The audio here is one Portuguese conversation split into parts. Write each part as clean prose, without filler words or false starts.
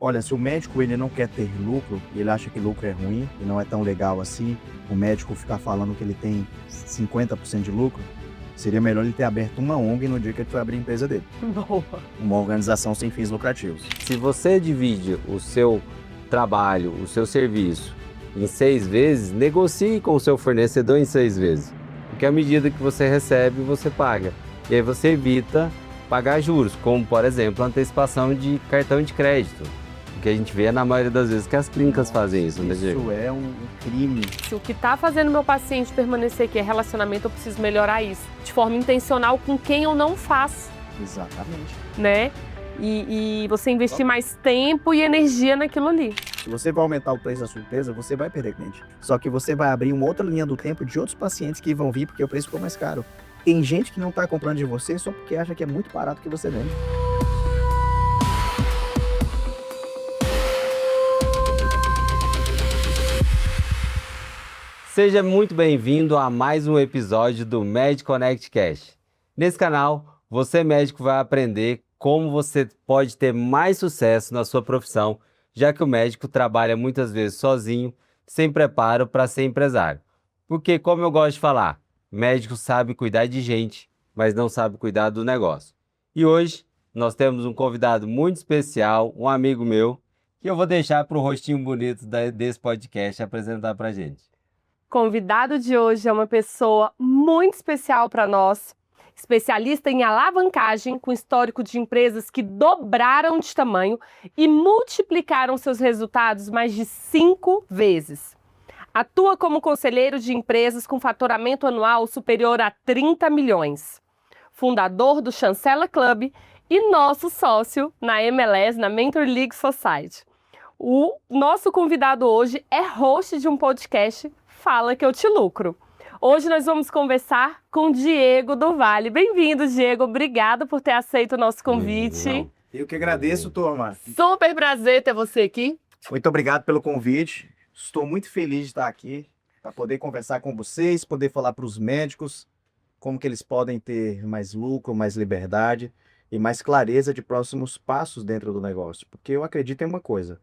Olha, se o médico ele não quer ter lucro, ele acha que lucro é ruim e não é tão legal assim, o médico ficar falando que ele tem 50% de lucro, seria melhor ele ter aberto uma ONG no dia que ele foi abrir a empresa dele. Boa. Uma organização sem fins lucrativos. Se você divide o seu trabalho, o seu serviço em 6 vezes, negocie com o seu fornecedor em 6 vezes. Porque à medida que você recebe, você paga. E aí você evita pagar juros, como por exemplo a antecipação de cartão de crédito. O que a gente vê na maioria das vezes que as clínicas fazem isso, né, Diego? Isso é um crime. Se o que está fazendo meu paciente permanecer aqui é relacionamento, eu preciso melhorar isso. De forma intencional com quem eu não faço, Exatamente. né? E você investir mais tempo e energia naquilo ali. Se você vai aumentar o preço da sua empresa, você vai perder cliente. Só que você vai abrir uma outra linha do tempo de outros pacientes que vão vir porque o preço ficou mais caro. Tem gente que não está comprando de você só porque acha que é muito barato que você vende. Seja muito bem-vindo a mais um episódio do Med Connect Cash. Nesse canal, você médico vai aprender como você pode ter mais sucesso na sua profissão, já que o médico trabalha muitas vezes sozinho, sem preparo para ser empresário. Porque, como eu gosto de falar, médico sabe cuidar de gente, mas não sabe cuidar do negócio. E hoje nós temos um convidado muito especial, um amigo meu, que eu vou deixar para o rostinho bonito desse podcast apresentar para a gente. Convidado de hoje é uma pessoa muito especial para nós, especialista em alavancagem, com histórico de empresas que dobraram de tamanho e multiplicaram seus resultados mais de 5 vezes. Atua como conselheiro de empresas com faturamento anual superior a 30 milhões. Fundador do Chancela Club e nosso sócio na MLS, na Mentor League Society. O nosso convidado hoje é host de um podcast Fala Que Eu Te Lucro. Hoje nós vamos conversar com Diego do Vale. Bem-vindo, Diego. Obrigado por ter aceito o nosso convite. Eu que agradeço, turma. Super prazer ter você aqui. Muito obrigado pelo convite. Estou muito feliz de estar aqui para poder conversar com vocês, poder falar para os médicos como que eles podem ter mais lucro, mais liberdade e mais clareza de próximos passos dentro do negócio. Porque eu acredito em uma coisa,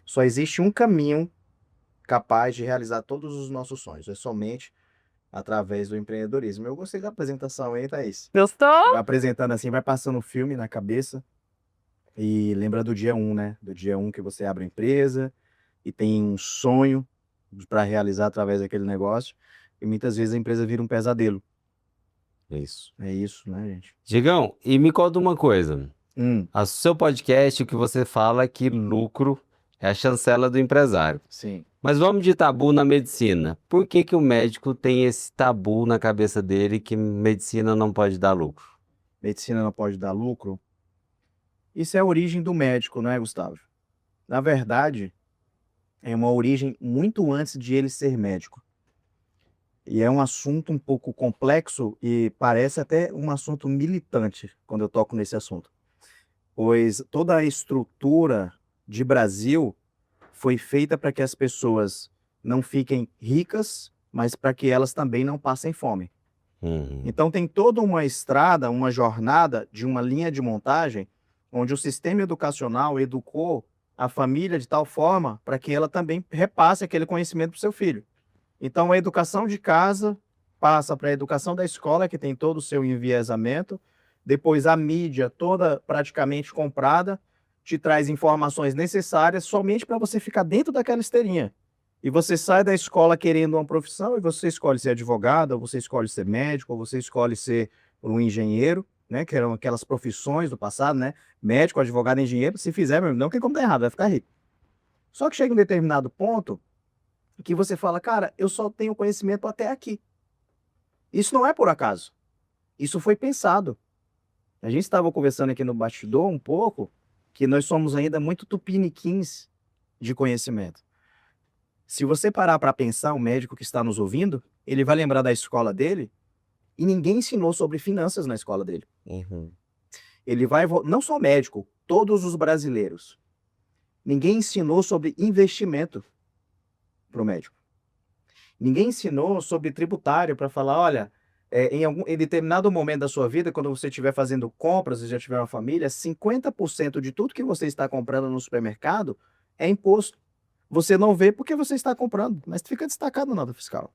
só existe um caminho capaz de realizar todos os nossos sonhos, é somente através do empreendedorismo. Eu gostei da apresentação aí, Thaís. Gostou? Vai apresentando assim, vai passando o filme na cabeça e lembra do dia 1, né? Do dia 1 que você abre a empresa e tem um sonho para realizar através daquele negócio e muitas vezes a empresa vira um pesadelo. Isso. É isso, né, gente? Diegão, e me conta uma coisa. O seu podcast, o que você fala é que lucro é a chancela do empresário. Sim. Mas vamos de tabu na medicina. Por que que o médico tem esse tabu na cabeça dele que medicina não pode dar lucro? Medicina não pode dar lucro? Isso é a origem do médico, não é, Gustavo? Na verdade, é uma origem muito antes de ele ser médico. E é um assunto um pouco complexo e parece até um assunto militante quando eu toco nesse assunto. Pois toda a estrutura de Brasil foi feita para que as pessoas não fiquem ricas, mas para que elas também não passem fome. Então tem toda uma estrada, uma jornada de uma linha de montagem onde o sistema educacional educou a família de tal forma para que ela também repasse aquele conhecimento para o seu filho. Então a educação de casa passa para a educação da escola, que tem todo o seu enviesamento, depois a mídia toda praticamente comprada, te traz informações necessárias somente para você ficar dentro daquela esteirinha. E você sai da escola querendo uma profissão e você escolhe ser advogado, ou você escolhe ser médico, ou você escolhe ser um engenheiro, né? Que eram aquelas profissões do passado, né? Médico, advogado, engenheiro, se fizer, meu, não tem como dar errado, vai ficar rico. Só que chega um determinado ponto que você fala, cara, eu só tenho conhecimento até aqui. Isso não é por acaso. Isso foi pensado. A gente estava conversando aqui no bastidor um pouco, que nós somos ainda muito tupiniquins de conhecimento. Se você parar para pensar, o médico que está nos ouvindo, ele vai lembrar da escola dele e ninguém ensinou sobre finanças na escola dele. Ele vai, não só médico, todos os brasileiros. Ninguém ensinou sobre investimento para o médico. Ninguém ensinou sobre tributário para falar, olha, em determinado momento da sua vida, quando você estiver fazendo compras e já tiver uma família, 50% de tudo que você está comprando no supermercado é imposto. Você não vê porque você está comprando, mas fica destacado na nota fiscal.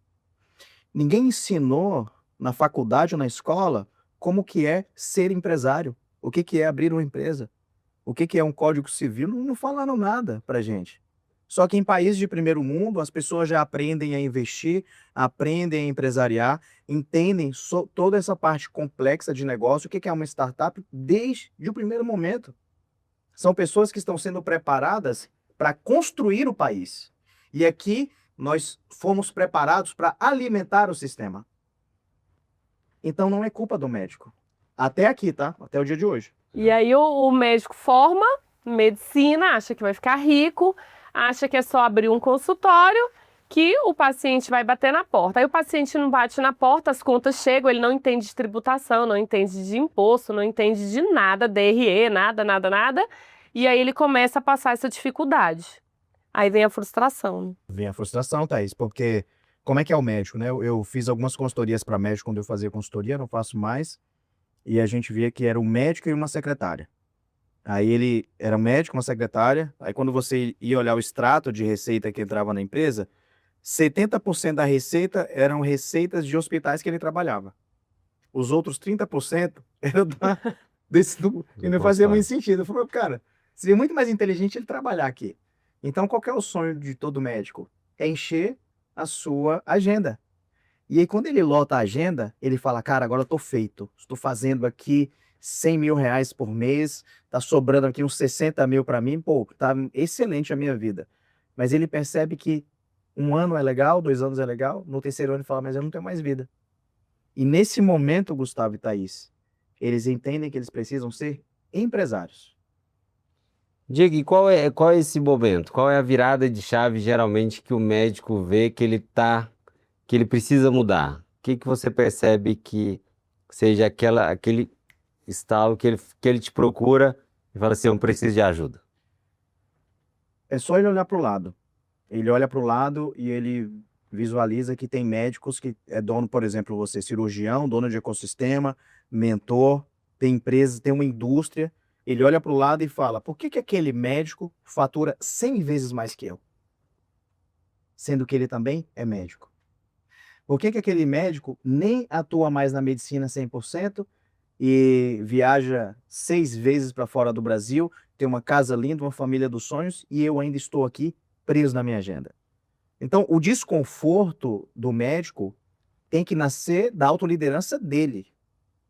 Ninguém ensinou na faculdade ou na escola como que é ser empresário, o que que é abrir uma empresa, o que que é um código civil, não falaram nada pra gente. Só que em países de primeiro mundo, as pessoas já aprendem a investir, aprendem a empresariar, entendem toda essa parte complexa de negócio, o que que é uma startup, desde o primeiro momento. São pessoas que estão sendo preparadas para construir o país. E aqui nós fomos preparados para alimentar o sistema. Então não é culpa do médico. Até aqui, tá? Até o dia de hoje. E aí o médico forma medicina, acha que vai ficar rico, acha que é só abrir um consultório que o paciente vai bater na porta. Aí o paciente não bate na porta, as contas chegam, ele não entende de tributação, não entende de imposto, não entende de nada, DRE, nada. E aí ele começa a passar essa dificuldade. Aí vem a frustração. Vem a frustração, Thaís, porque como é que é o médico, né? Eu fiz algumas consultorias para médico quando eu fazia consultoria, não faço mais, e a gente via que era um médico e uma secretária. Aí ele era um médico, uma secretária, aí quando você ia olhar o extrato de receita que entrava na empresa, 70% da receita eram receitas de hospitais que ele trabalhava. Os outros 30% eram e não fazia muito sentido. Eu falei, cara, seria muito mais inteligente ele trabalhar aqui. Então, qual que é o sonho de todo médico? É encher a sua agenda. E aí, quando ele lota a agenda, ele fala, cara, agora eu tô feito. Estou fazendo aqui 100 mil reais por mês, tá sobrando aqui uns 60 mil para mim, pô, tá excelente a minha vida. Mas ele percebe que 1 ano é legal, 2 anos é legal, no 3º ano ele fala, mas eu não tenho mais vida. E nesse momento, Gustavo e Thaís, eles entendem que eles precisam ser empresários. Diego, e qual é esse momento? Qual é a virada de chave, geralmente, que o médico vê que ele precisa mudar? O que você percebe que seja aquele estalo que ele te procura e fala assim, eu preciso de ajuda? É só ele olhar para o lado. Ele olha para o lado e ele visualiza que tem médicos que é dono, por exemplo, você cirurgião, dono de ecossistema, mentor, tem empresa, tem uma indústria. Ele olha para o lado e fala, por que aquele médico fatura 100 vezes mais que eu? Sendo que ele também é médico. Por que aquele médico nem atua mais na medicina 100% e viaja 6 vezes para fora do Brasil, tem uma casa linda, uma família dos sonhos, e eu ainda estou aqui preso na minha agenda? Então, o desconforto do médico tem que nascer da autoliderança dele,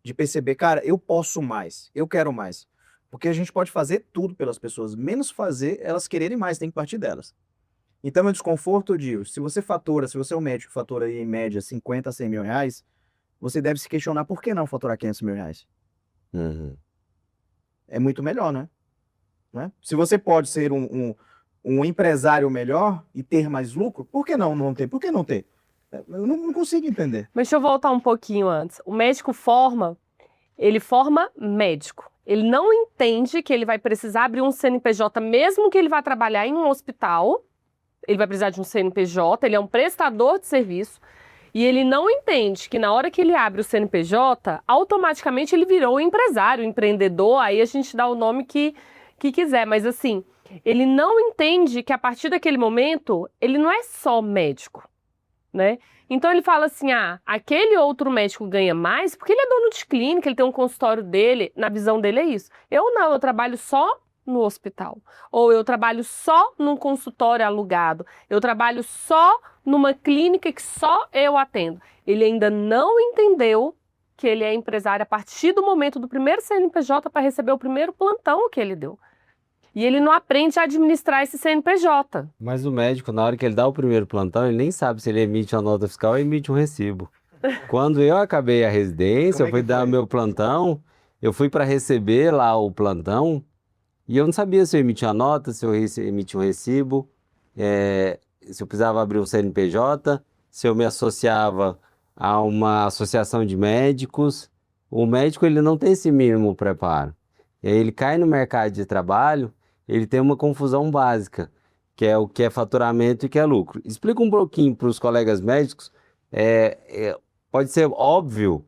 de perceber, cara, eu posso mais, eu quero mais. Porque a gente pode fazer tudo pelas pessoas, menos fazer elas quererem mais, tem que partir delas. Então, o desconforto, digo, se você é um médico que fatura aí, em média 50 a 100 mil reais, você deve se questionar por que não faturar 500 mil reais. Uhum. É muito melhor, né? Se você pode ser um empresário melhor e ter mais lucro, por que não ter? Por que não ter? Eu não consigo entender. Mas deixa eu voltar um pouquinho antes. O médico ele forma médico. Ele não entende que ele vai precisar abrir um CNPJ, mesmo que ele vá trabalhar em um hospital. Ele vai precisar de um CNPJ, ele é um prestador de serviço. E ele não entende que na hora que ele abre o CNPJ, automaticamente ele virou um empresário, empreendedor, aí a gente dá o nome que quiser. Mas assim, ele não entende que a partir daquele momento, ele não é só médico, né? Então ele fala assim, aquele outro médico ganha mais porque ele é dono de clínica, ele tem um consultório dele, na visão dele é isso. Eu não, eu trabalho só no hospital, ou eu trabalho só num consultório alugado, eu trabalho só numa clínica que só eu atendo. Ele ainda não entendeu que ele é empresário a partir do momento do primeiro CNPJ para receber o primeiro plantão que ele deu. E ele não aprende a administrar esse CNPJ. Mas o médico, na hora que ele dá o primeiro plantão, ele nem sabe se ele emite uma nota fiscal ou emite um recibo. Quando eu acabei a residência, eu fui dar meu plantão, eu fui para receber lá o plantão e eu não sabia se eu emitia uma nota, se eu emitia um recibo, se eu precisava abrir um CNPJ, se eu me associava a uma associação de médicos. O médico, ele não tem esse mínimo preparo. E aí ele cai no mercado de trabalho, ele tem uma confusão básica, que é o que é faturamento e o que é lucro. Explica um pouquinho para os colegas médicos pode ser óbvio,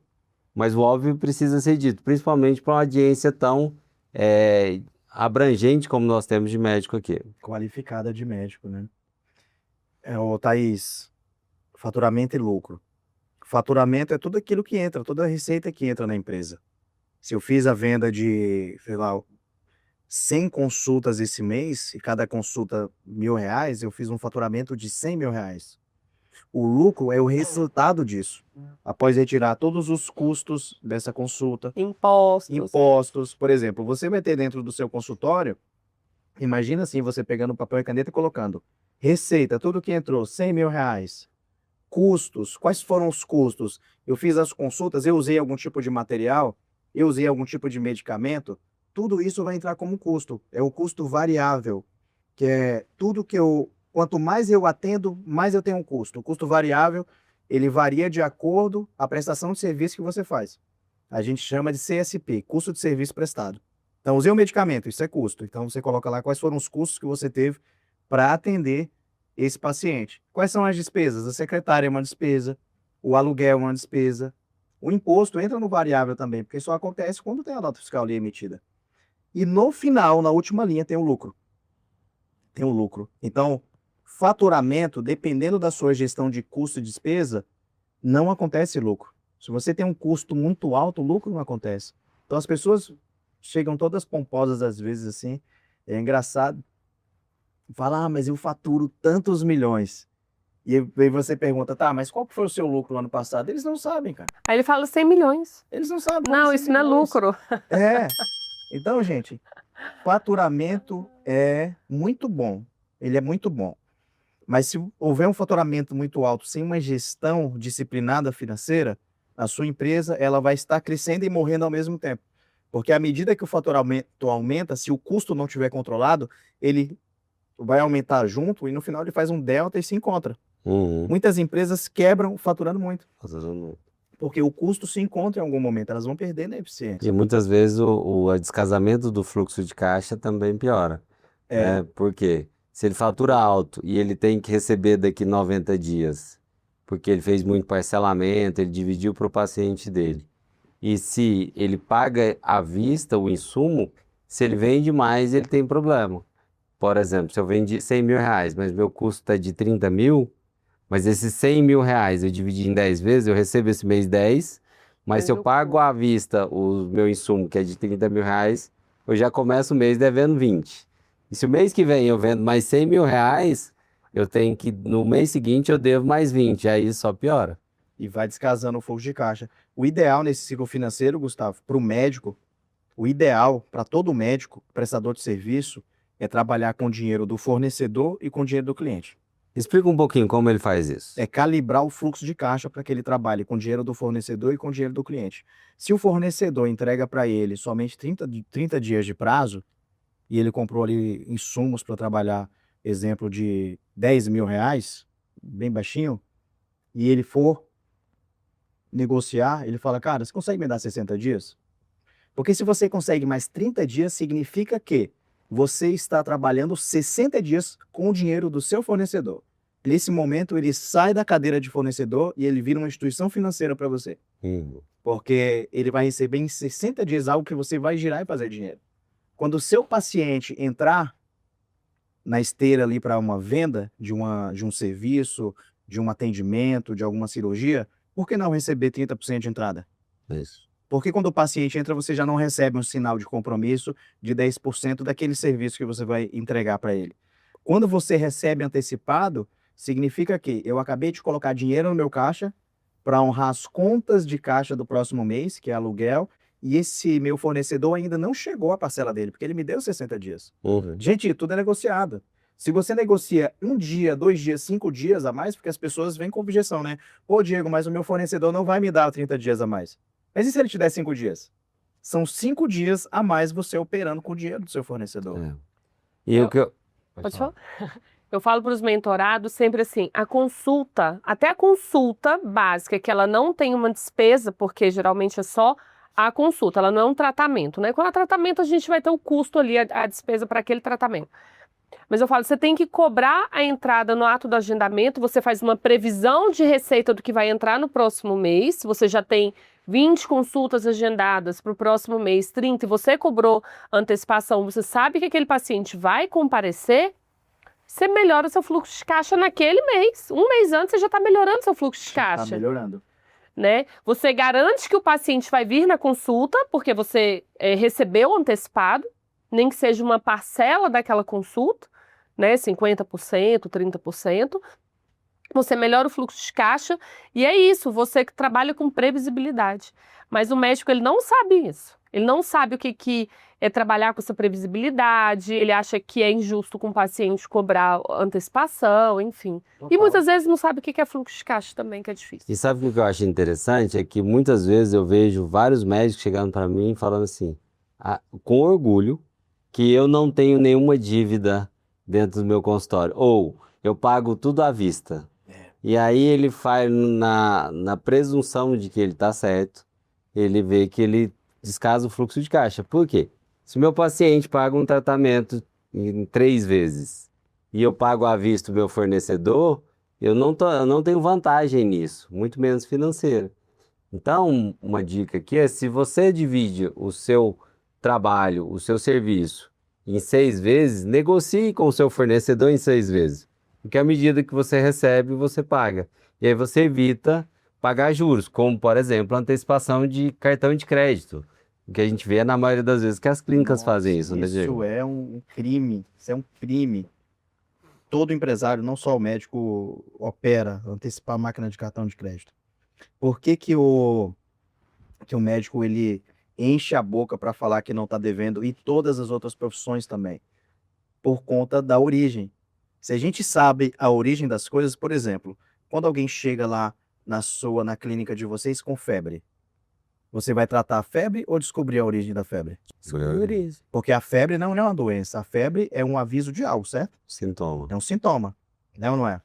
mas o óbvio precisa ser dito, principalmente para uma audiência tão abrangente como nós temos de médico aqui. Qualificada de médico, né? Ô, Thaís, faturamento e lucro. Faturamento é tudo aquilo que entra, toda a receita que entra na empresa. Se eu fiz a venda de, sei lá, 100 consultas esse mês, e cada consulta R$ 1.000, eu fiz um faturamento de R$ 100.000. O lucro é o resultado disso. Após retirar todos os custos dessa consulta, impostos, por exemplo, você vai ter dentro do seu consultório, imagina assim, você pegando papel e caneta e colocando receita, tudo que entrou, R$ 100.000. Custos, quais foram os custos? Eu fiz as consultas, eu usei algum tipo de material, eu usei algum tipo de medicamento, tudo isso vai entrar como custo. É o custo variável, que é tudo que quanto mais eu atendo, mais eu tenho um custo. O custo variável, ele varia de acordo com a prestação de serviço que você faz. A gente chama de CSP, custo de serviço prestado. Então, usei o medicamento, isso é custo. Então, você coloca lá quais foram os custos que você teve para atender esse paciente. Quais são as despesas? A secretária é uma despesa, o aluguel é uma despesa, o imposto entra no variável também, porque isso acontece quando tem a nota fiscal ali emitida. E no final, na última linha, tem o lucro. Tem o lucro. Então, faturamento, dependendo da sua gestão de custo e despesa, não acontece lucro. Se você tem um custo muito alto, o lucro não acontece. Então, as pessoas chegam todas pomposas às vezes assim, é engraçado. Fala, mas eu faturo tantos milhões. E aí você pergunta, tá, mas qual que foi o seu lucro no ano passado? Eles não sabem, cara. Aí ele fala 100 milhões. Eles não sabem. Não, isso não é lucro. É. Então, gente, faturamento é muito bom. Ele é muito bom. Mas se houver um faturamento muito alto sem uma gestão disciplinada financeira, a sua empresa ela vai estar crescendo e morrendo ao mesmo tempo. Porque à medida que o faturamento aumenta, se o custo não estiver controlado, ele vai aumentar junto e no final ele faz um delta e se encontra. Muitas empresas quebram faturando muito. Porque o custo se encontra em algum momento, elas vão perder na eficiência. E muitas vezes o descasamento do fluxo de caixa também piora. Por quê? Se ele fatura alto e ele tem que receber daqui 90 dias, porque ele fez muito parcelamento, ele dividiu para o paciente dele. E se ele paga à vista o insumo, se ele vende mais, ele tem problema. Por exemplo, se eu vendi R$ 100.000, mas meu custo está de 30 mil, mas esses R$ 100.000 eu dividi em 10 vezes, eu recebo esse mês 10, mas se eu pago à vista o meu insumo, que é de R$ 30.000, eu já começo o mês devendo 20. E se o mês que vem eu vendo mais R$ 100.000, eu tenho que, no mês seguinte, eu devo mais 20, aí só piora. E vai descasando o fluxo de caixa. O ideal nesse ciclo financeiro, Gustavo, para o médico, o ideal para todo médico, prestador de serviço, é trabalhar com o dinheiro do fornecedor e com o dinheiro do cliente. Explica um pouquinho como ele faz isso. É calibrar o fluxo de caixa para que ele trabalhe com o dinheiro do fornecedor e com o dinheiro do cliente. Se o fornecedor entrega para ele somente 30 dias de prazo, e ele comprou ali insumos para trabalhar, exemplo de R$ 10.000, bem baixinho, e ele for negociar, ele fala, cara, você consegue me dar 60 dias? Porque se você consegue mais 30 dias, significa que você está trabalhando 60 dias com o dinheiro do seu fornecedor. Nesse momento, ele sai da cadeira de fornecedor e ele vira uma instituição financeira para você. Porque ele vai receber em 60 dias algo que você vai girar e fazer dinheiro. Quando o seu paciente entrar na esteira ali para uma venda de um serviço, de um atendimento, de alguma cirurgia, por que não receber 30% de entrada? Isso. Porque quando o paciente entra, você já não recebe um sinal de compromisso de 10% daquele serviço que você vai entregar para ele. Quando você recebe antecipado, significa que eu acabei de colocar dinheiro no meu caixa para honrar as contas de caixa do próximo mês, que é aluguel, e esse meu fornecedor ainda não chegou à parcela dele, porque ele me deu 60 dias. Gente, tudo é negociado. Se você negocia 1 dia, 2 dias, 5 dias a mais, porque as pessoas vêm com objeção, né? Pô, Diego, mas o meu fornecedor não vai me dar 30 dias a mais. Mas e se ele te der 5 dias? São 5 dias a mais você operando com o dinheiro do seu fornecedor. E o que eu... Pode falar? Eu falo para os mentorados sempre assim, até a consulta básica, que ela não tem uma despesa, porque geralmente é só a consulta, ela não é um tratamento, né? Quando é tratamento, a gente vai ter o custo ali, a despesa para aquele tratamento. Mas eu falo, você tem que cobrar a entrada no ato do agendamento, você faz uma previsão de receita do que vai entrar no próximo mês, se você já tem 20 consultas agendadas para o próximo mês, 30, e você cobrou antecipação, você sabe que aquele paciente vai comparecer, você melhora seu fluxo de caixa naquele mês. Um mês antes você já está melhorando seu fluxo de Tá caixa. melhorando. Né? Você garante que o paciente vai vir na consulta, porque você recebeu antecipado, nem que seja uma parcela daquela consulta, né? 50%, 30%. Você melhora o fluxo de caixa e é isso, você que trabalha com previsibilidade. Mas o médico, ele não sabe isso. Ele não sabe o que é trabalhar com essa previsibilidade, ele acha que é injusto com o paciente cobrar antecipação, enfim. E Total. muitas vezes não sabe o que é fluxo de caixa também, que é difícil. E sabe o que eu acho interessante? É que muitas vezes eu vejo vários médicos chegando para mim falando assim, com orgulho, que eu não tenho nenhuma dívida dentro do meu consultório. Ou eu pago tudo à vista. E aí ele faz na presunção de que ele está certo, ele vê que ele descasa o fluxo de caixa. Por quê? Se o meu paciente paga um tratamento em 3 vezes e eu pago à vista o meu fornecedor, eu não tenho vantagem nisso, muito menos financeira. Então, uma dica aqui é, se você divide o seu trabalho, o seu serviço em 6 vezes, negocie com o seu fornecedor em 6 vezes. Porque à medida que você recebe, você paga. E aí você evita pagar juros, como, por exemplo, a antecipação de cartão de crédito. O que a gente vê na maioria das vezes que as clínicas Nossa, fazem isso, né, Diego? Isso é um crime. Isso é um crime. Todo empresário, não só o médico, opera antecipar a máquina de cartão de crédito. Por que que o médico ele enche a boca para falar que não está devendo e todas as outras profissões também? Por conta da origem. Se a gente sabe a origem das coisas, por exemplo, quando alguém chega lá na clínica de vocês com febre, você vai tratar a febre ou descobrir a origem da febre? Porque a febre não é uma doença, a febre é um aviso de algo, certo? Sintoma. É um sintoma, né ou não é?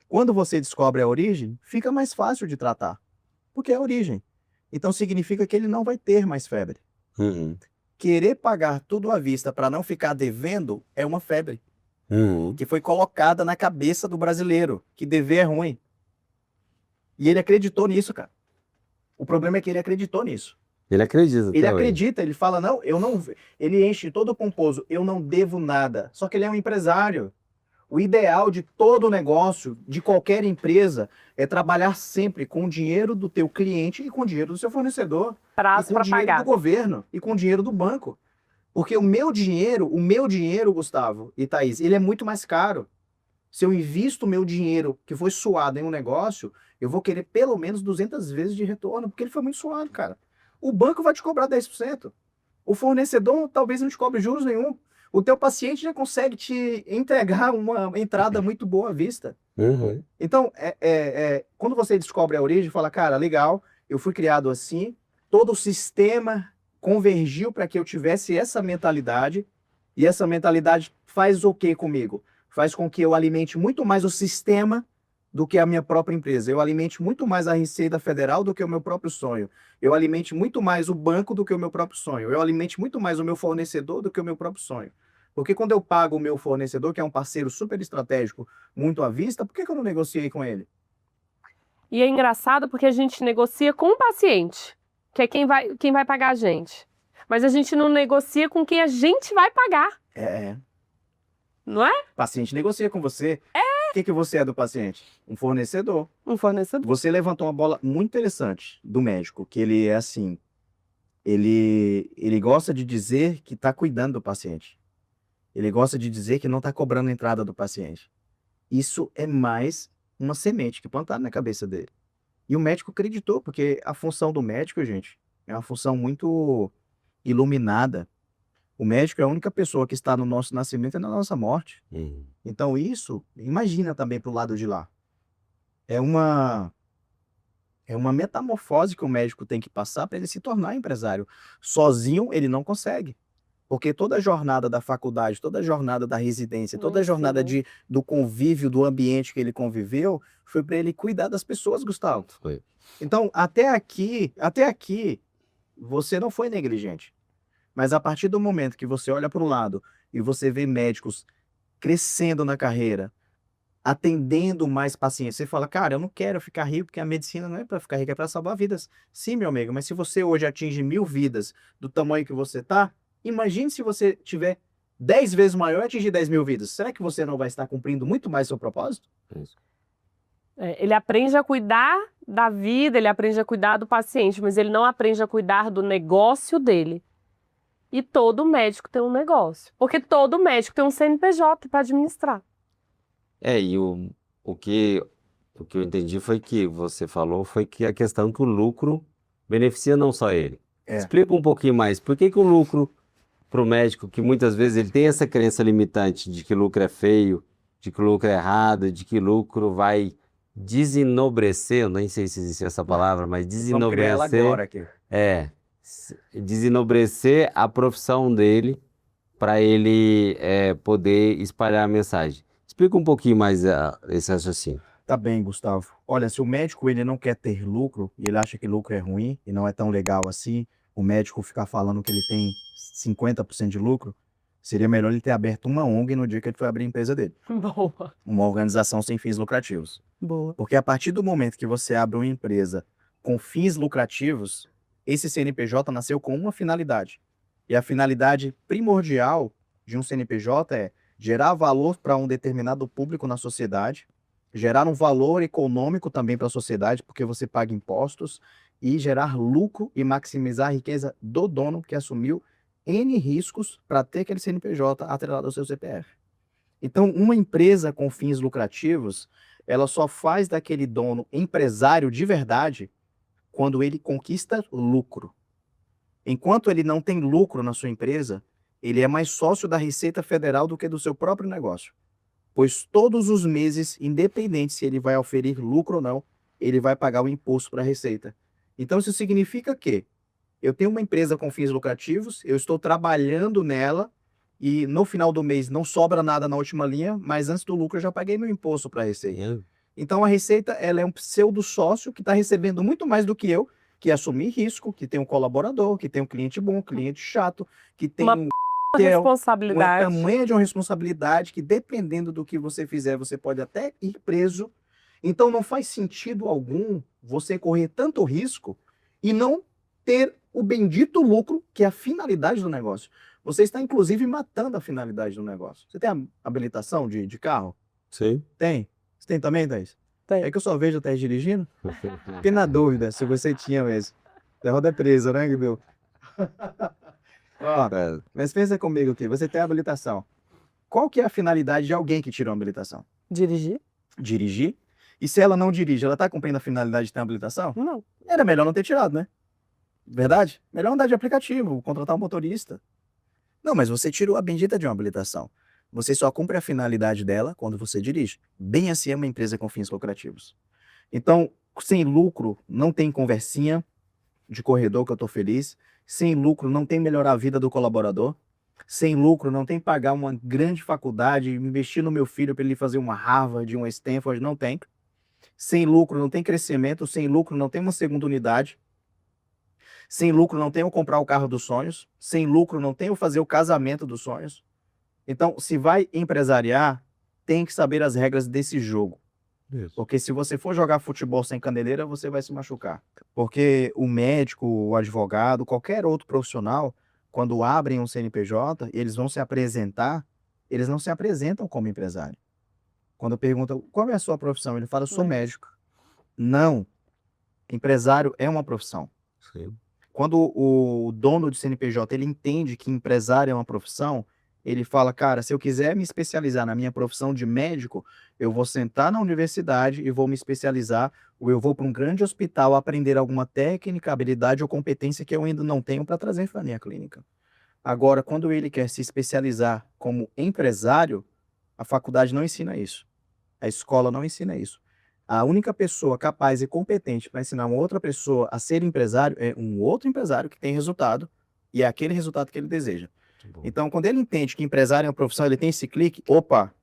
Quando você descobre a origem, fica mais fácil de tratar, porque é a origem. Então significa que ele não vai ter mais febre. Uhum. Querer pagar tudo à vista para não ficar devendo é uma febre Uhum. que foi colocada na cabeça do brasileiro, que dever é ruim. E ele acreditou nisso, cara. O problema é que ele acreditou nisso. Ele acredita. Ele até hoje. acredita, ele fala, não, eu não... Ele enche todo pomposo, eu não devo nada. Só que ele é um empresário. O ideal de todo negócio, de qualquer empresa, é trabalhar sempre com o dinheiro do teu cliente e com o dinheiro do seu fornecedor. Prazo E com para o dinheiro pagar. do governo e com o dinheiro do banco. Porque o meu dinheiro, Gustavo e Thaís, ele é muito mais caro. Se eu invisto o meu dinheiro que foi suado em um negócio, eu vou querer pelo menos 200 vezes de retorno, porque ele foi muito suado, cara. O banco vai te cobrar 10%. O fornecedor talvez não te cobre juros nenhum. O teu paciente já consegue te entregar uma entrada muito boa à vista. Uhum. Então, quando você descobre a origem, fala, cara, legal, eu fui criado assim, todo o sistema convergiu para que eu tivesse essa mentalidade, e essa mentalidade faz o que comigo? Faz com que eu alimente muito mais o sistema do que a minha própria empresa. Eu alimente muito mais a Receita Federal do que o meu próprio sonho. Eu alimente muito mais o banco do que o meu próprio sonho. Eu alimente muito mais o meu fornecedor do que o meu próprio sonho. Porque quando eu pago o meu fornecedor, que é um parceiro super estratégico, muito à vista, por que eu não negociei com ele? E é engraçado porque a gente negocia com o paciente, que é quem vai pagar a gente. Mas a gente não negocia com quem a gente vai pagar, não é? O paciente negocia com você. O que você é do paciente? Um fornecedor. Um fornecedor. Você levantou uma bola muito interessante do médico, que ele é assim, ele gosta de dizer que está cuidando do paciente. Ele gosta de dizer que não está cobrando a entrada do paciente. Isso é mais uma semente que plantaram na cabeça dele. E o médico acreditou, porque a função do médico, gente, é uma função muito iluminada. O médico é a única pessoa que está no nosso nascimento e na nossa morte. Uhum. Então isso, imagina também para o lado de lá. É uma metamorfose que o médico tem que passar para ele se tornar empresário. Sozinho ele não consegue. Porque toda a jornada da faculdade, toda a jornada da residência, toda a jornada do convívio, do ambiente que ele conviveu, foi para ele cuidar das pessoas, Gustavo. Foi. Então, até aqui, você não foi negligente. Mas a partir do momento que você olha para o lado e você vê médicos crescendo na carreira, atendendo mais pacientes. Você fala, cara, eu não quero ficar rico porque a medicina não é para ficar rica, é para salvar vidas. Sim, meu amigo, mas se você hoje atinge 1000 vidas do tamanho que você tá, imagine se você tiver 10 vezes maior e atingir 10.000 vidas. Será que você não vai estar cumprindo muito mais seu propósito? Ele aprende a cuidar da vida, ele aprende a cuidar do paciente, mas ele não aprende a cuidar do negócio dele. E todo médico tem um negócio. Porque todo médico tem um CNPJ para administrar. E o que eu entendi foi que você falou foi que a questão que o lucro beneficia não só ele. É. Explica um pouquinho mais. Por que o lucro para o médico, que muitas vezes ele tem essa crença limitante de que lucro é feio, de que lucro é errado, de que lucro vai desenobrecer, eu nem sei se existe essa palavra, mas Vamos criar ela desenobrecer, agora aqui. desenobrecer a profissão dele para ele poder espalhar a mensagem. Explica um pouquinho mais esse raciocínio. Tá bem, Gustavo. Olha, se o médico ele não quer ter lucro e ele acha que lucro é ruim e não é tão legal assim, o médico ficar falando que ele tem 50% de lucro, seria melhor ele ter aberto uma ONG no dia que ele foi abrir a empresa dele. Boa. Uma organização sem fins lucrativos. Boa. Porque a partir do momento que você abre uma empresa com fins lucrativos, esse CNPJ nasceu com uma finalidade. E a finalidade primordial de um CNPJ é gerar valor para um determinado público na sociedade, gerar um valor econômico também para a sociedade, porque você paga impostos, e gerar lucro e maximizar a riqueza do dono que assumiu N riscos para ter aquele CNPJ atrelado ao seu CPF. Então, uma empresa com fins lucrativos, ela só faz daquele dono empresário de verdade quando ele conquista lucro. Enquanto ele não tem lucro na sua empresa, ele é mais sócio da Receita Federal do que do seu próprio negócio. Pois todos os meses, independente se ele vai oferir lucro ou não, ele vai pagar o imposto para a Receita. Então, isso significa que eu tenho uma empresa com fins lucrativos, eu estou trabalhando nela e no final do mês não sobra nada na última linha, mas antes do lucro eu já paguei meu imposto para a Receita. Então, a Receita ela é um pseudo-sócio que está recebendo muito mais do que eu, que assumi risco, que tem um colaborador, que tem um cliente bom, cliente chato, que tem Uma responsabilidade. uma tamanha de uma responsabilidade que, dependendo do que você fizer, você pode até ir preso. Então, não faz sentido algum você correr tanto risco e não ter o bendito lucro, que é a finalidade do negócio. Você está, inclusive, matando a finalidade do negócio. Você tem a habilitação de carro? Sim. Tem? Você tem também, Thaís? Tem. É que eu só vejo a Thaís dirigindo. Fiquei na dúvida se você tinha mesmo. A roda é presa, né, Guilherme? Ó, mas pensa comigo aqui, você tem a habilitação. Qual que é a finalidade de alguém que tirou a habilitação? Dirigir? Dirigir. E se ela não dirige, ela está cumprindo a finalidade de ter uma habilitação? Não. Era melhor não ter tirado, né? Verdade? Melhor andar de aplicativo, contratar um motorista. Não, mas você tirou a bendita de uma habilitação. Você só cumpre a finalidade dela quando você dirige. Bem assim é uma empresa com fins lucrativos. Então, sem lucro, não tem conversinha de corredor que eu tô feliz. Sem lucro, não tem melhorar a vida do colaborador. Sem lucro, não tem pagar uma grande faculdade, investir no meu filho para ele fazer uma Harvard, uma Stanford, não tem. Sem lucro, não tem crescimento. Sem lucro, não tem uma segunda unidade. Sem lucro, não tem o comprar o carro dos sonhos. Sem lucro, não tem o fazer o casamento dos sonhos. Então, se vai empresariar, tem que saber as regras desse jogo. Isso. Porque se você for jogar futebol sem caneleira, você vai se machucar. Porque o médico, o advogado, qualquer outro profissional, quando abrem um CNPJ, eles vão se apresentar, eles não se apresentam como empresário. Quando perguntam, qual é a sua profissão? Ele fala, sou médico. Não. Empresário é uma profissão. Sim. Quando o dono de CNPJ, ele entende que empresário é uma profissão, ele fala, cara, se eu quiser me especializar na minha profissão de médico, eu vou sentar na universidade e vou me especializar, ou eu vou para um grande hospital aprender alguma técnica, habilidade ou competência que eu ainda não tenho para trazer para a minha clínica. Agora, quando ele quer se especializar como empresário, a faculdade não ensina isso. A escola não ensina isso. A única pessoa capaz e competente para ensinar uma outra pessoa a ser empresário é um outro empresário que tem resultado, e é aquele resultado que ele deseja. Então, quando ele entende que empresário é uma profissão, ele tem esse clique, opa,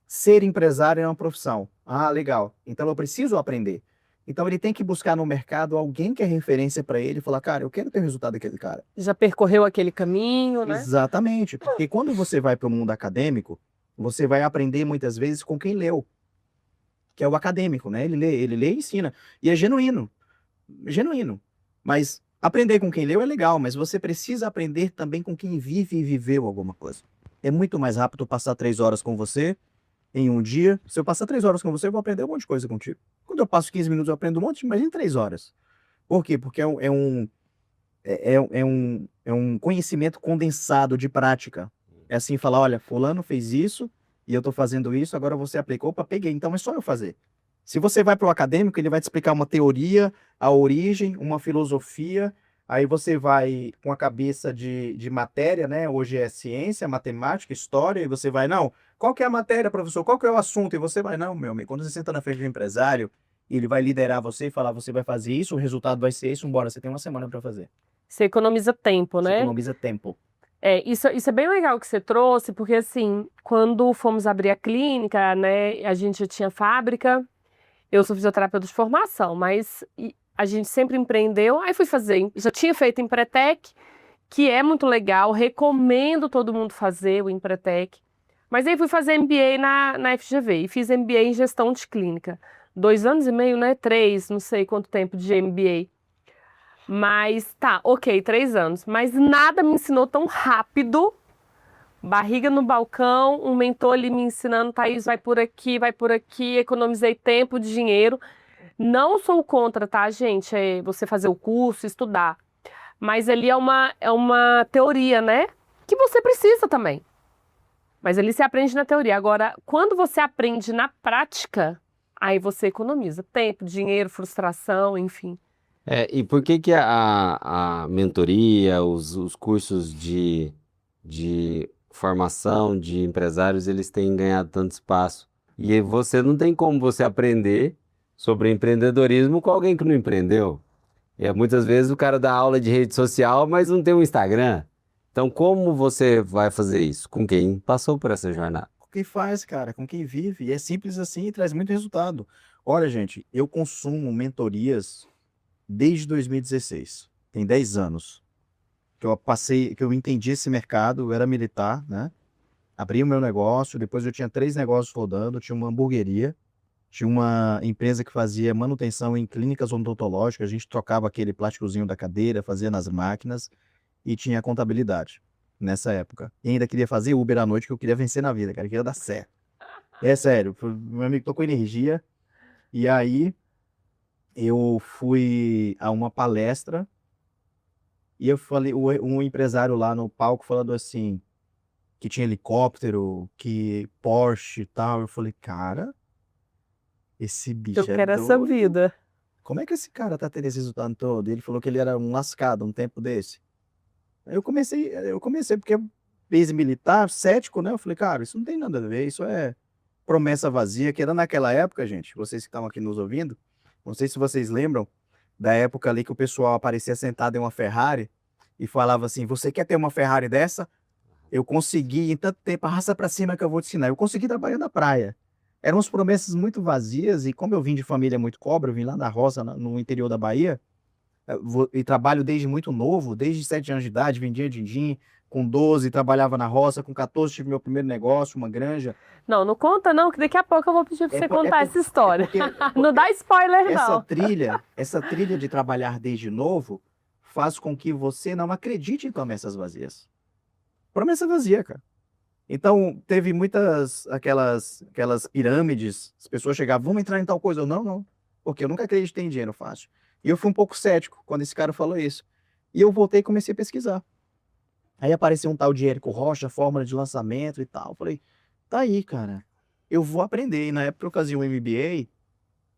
ser empresário é uma profissão. Ah, legal. Então, eu preciso aprender. Então, ele tem que buscar no mercado alguém que é referência para ele e falar, cara, eu quero ter o resultado daquele cara. Já percorreu aquele caminho, né? Exatamente. Porque quando você vai para o mundo acadêmico, você vai aprender muitas vezes com quem leu, que é o acadêmico, né? Ele lê e ensina. E é genuíno, genuíno. Mas aprender com quem leu é legal, mas você precisa aprender também com quem vive e viveu alguma coisa. É muito mais rápido passar 3 horas com você em um dia. Se eu passar 3 horas com você, eu vou aprender um monte de coisa contigo. Quando eu passo 15 minutos, eu aprendo um monte, imagina 3 horas. Por quê? Porque é um conhecimento condensado de prática. É assim, falar, olha, fulano fez isso e eu estou fazendo isso, agora você aplicou, opa, peguei, então é só eu fazer. Se você vai para o acadêmico, ele vai te explicar uma teoria, a origem, uma filosofia, aí você vai com a cabeça de matéria, né? Hoje é ciência, matemática, história, e você vai, não, qual que é a matéria, professor? Qual que é o assunto? E você vai, não, meu amigo, quando você senta na frente do empresário, ele vai liderar você e falar, você vai fazer isso, o resultado vai ser isso, embora você tenha uma semana para fazer. Você economiza tempo, Você né? economiza tempo. Isso é bem legal que você trouxe, porque assim, quando fomos abrir a clínica, né, a gente já tinha fábrica, eu sou fisioterapeuta de formação, mas a gente sempre empreendeu, aí fui fazer, já tinha feito Empretec, que é muito legal, recomendo todo mundo fazer o Empretec, mas aí fui fazer MBA na FGV, e fiz MBA em gestão de clínica, 2 anos e meio, né, 3, não sei quanto tempo de MBA. Mas tá, ok, 3 anos. Mas nada me ensinou tão rápido. Barriga no balcão, um mentor ali me ensinando, Thaís, vai por aqui, economizei tempo, dinheiro. Não sou contra, tá, gente? É você fazer o curso, estudar. Mas ali é uma teoria, né? Que você precisa também. Mas ali você aprende na teoria. Agora, quando você aprende na prática, aí você economiza tempo, dinheiro, frustração, enfim. E por que que a mentoria, os cursos de formação de empresários, eles têm ganhado tanto espaço? E aí você não tem como você aprender sobre empreendedorismo com alguém que não empreendeu. Muitas vezes o cara dá aula de rede social, mas não tem um Instagram. Então, como você vai fazer isso? Com quem passou por essa jornada? Com quem faz, cara, com quem vive. E é simples assim e traz muito resultado. Olha, gente, eu consumo mentorias desde 2016. Tem 10 anos que eu entendi esse mercado, eu era militar, né? Abri o meu negócio, depois eu tinha 3 negócios rodando, tinha uma hamburgueria, tinha uma empresa que fazia manutenção em clínicas odontológicas, a gente trocava aquele plásticozinho da cadeira, fazia nas máquinas e tinha contabilidade nessa época. E ainda queria fazer Uber à noite, que eu queria vencer na vida, cara, eu queria dar certo. É sério, meu amigo tocou energia e aí eu fui a uma palestra e eu falei, um empresário lá no palco falando assim, que tinha helicóptero, que Porsche e tal. Eu falei, cara, esse Eu bicho é quero essa doido. vida. Como é que esse cara tá tendo esse resultado todo? E ele falou que ele era um lascado um tempo desse. Aí eu comecei porque ex-militar, cético, né? Eu falei, cara, isso não tem nada a ver, isso é promessa vazia, que era naquela época, gente, vocês que estavam aqui nos ouvindo, não sei se vocês lembram da época ali que o pessoal aparecia sentado em uma Ferrari e falava assim, você quer ter uma Ferrari dessa? Eu consegui em tanto tempo, arrasta pra cima que eu vou te ensinar. Eu consegui trabalhar na praia. Eram umas promessas muito vazias e como eu vim de família muito pobre, eu vim lá da roça, no interior da Bahia, e trabalho desde muito novo, desde 7 anos de idade, vendia din-din, com 12 trabalhava na roça, com 14 tive meu primeiro negócio, uma granja. Não, não conta não, que daqui a pouco eu vou pedir pra você contar essa história. Não dá spoiler, não. Essa trilha de trabalhar desde novo faz com que você não acredite em promessas vazias. Promessa vazia, cara. Então, teve muitas aquelas pirâmides, as pessoas chegavam, vamos entrar em tal coisa. Eu, não, porque eu nunca acreditei em dinheiro fácil. E eu fui um pouco cético quando esse cara falou isso. E eu voltei e comecei a pesquisar. Aí apareceu um tal de Érico Rocha, fórmula de lançamento e tal. Eu falei, tá aí, cara, eu vou aprender. E na época eu fazia um MBA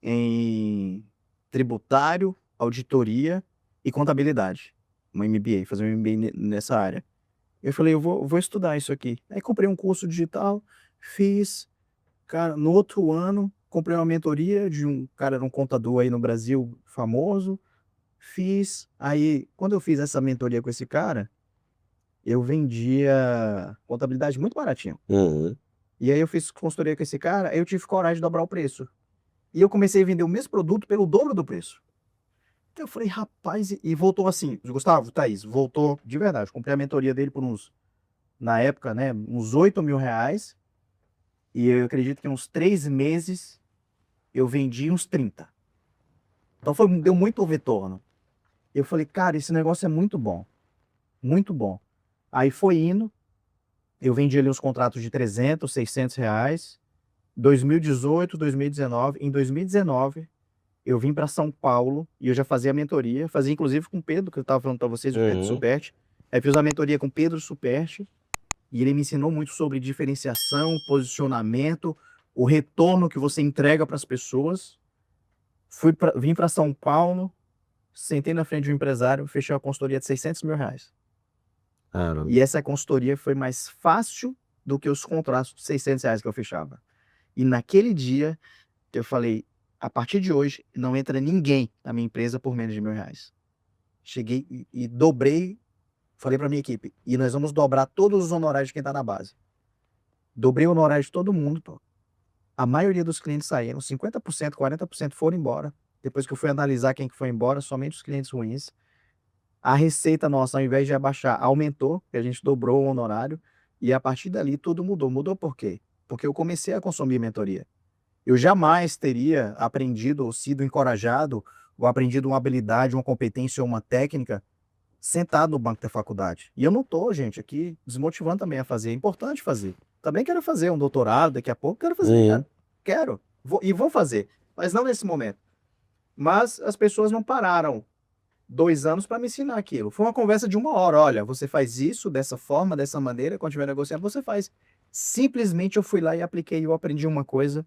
em tributário, auditoria e contabilidade. Um MBA, fazer um MBA nessa área. Eu falei, eu vou estudar isso aqui. Aí comprei um curso digital, fiz. Cara, no outro ano, comprei uma mentoria de um cara, era um contador aí no Brasil famoso. Fiz. Aí, quando eu fiz essa mentoria com esse cara, eu vendia contabilidade muito baratinho. Uhum. E aí eu fiz consultoria com esse cara, aí eu tive coragem de dobrar o preço. E eu comecei a vender o mesmo produto pelo dobro do preço. Então eu falei, rapaz, e voltou assim, Gustavo, Thaís, voltou de verdade. Comprei a mentoria dele por na época, né, uns R$8.000. E eu acredito que em uns 3 meses eu vendi uns 30. Então deu muito retorno. Eu falei, cara, esse negócio é muito bom. Muito bom. Aí foi indo, eu vendi ali uns contratos de 300, 600 reais. 2018, 2019. Em 2019, eu vim para São Paulo e eu já fazia mentoria. Fazia inclusive com o Pedro, que eu estava falando para vocês, o Pedro Superti. Aí fiz uma mentoria com o Pedro Superti. E ele me ensinou muito sobre diferenciação, posicionamento, o retorno que você entrega para as pessoas. Vim para São Paulo, sentei na frente de um empresário, fechei uma consultoria de 600 mil reais. Caramba. E essa consultoria foi mais fácil do que os contratos de 600 reais que eu fechava. E naquele dia, eu falei, a partir de hoje, não entra ninguém na minha empresa por menos de R$1.000. Cheguei e dobrei, falei para minha equipe, e nós vamos dobrar todos os honorários de quem está na base. Dobrei o honorário de todo mundo, pô. A maioria dos clientes saíram, 50%, 40% foram embora. Depois que eu fui analisar quem que foi embora, somente os clientes ruins. A receita nossa, ao invés de abaixar, aumentou, porque a gente dobrou o honorário, e a partir dali tudo mudou. Mudou por quê? Porque eu comecei a consumir mentoria. Eu jamais teria aprendido ou sido encorajado ou aprendido uma habilidade, uma competência ou uma técnica sentado no banco da faculdade. E eu não tô, gente, aqui desmotivando também a fazer. É importante fazer. Também quero fazer um doutorado daqui a pouco, quero fazer, cara. Quero. Vou fazer. Mas não nesse momento. Mas as pessoas não pararam 2 anos para me ensinar aquilo. Foi uma conversa de 1 hora. Olha, você faz isso dessa forma, dessa maneira, quando estiver negociando, você faz. Simplesmente eu fui lá e apliquei e eu aprendi uma coisa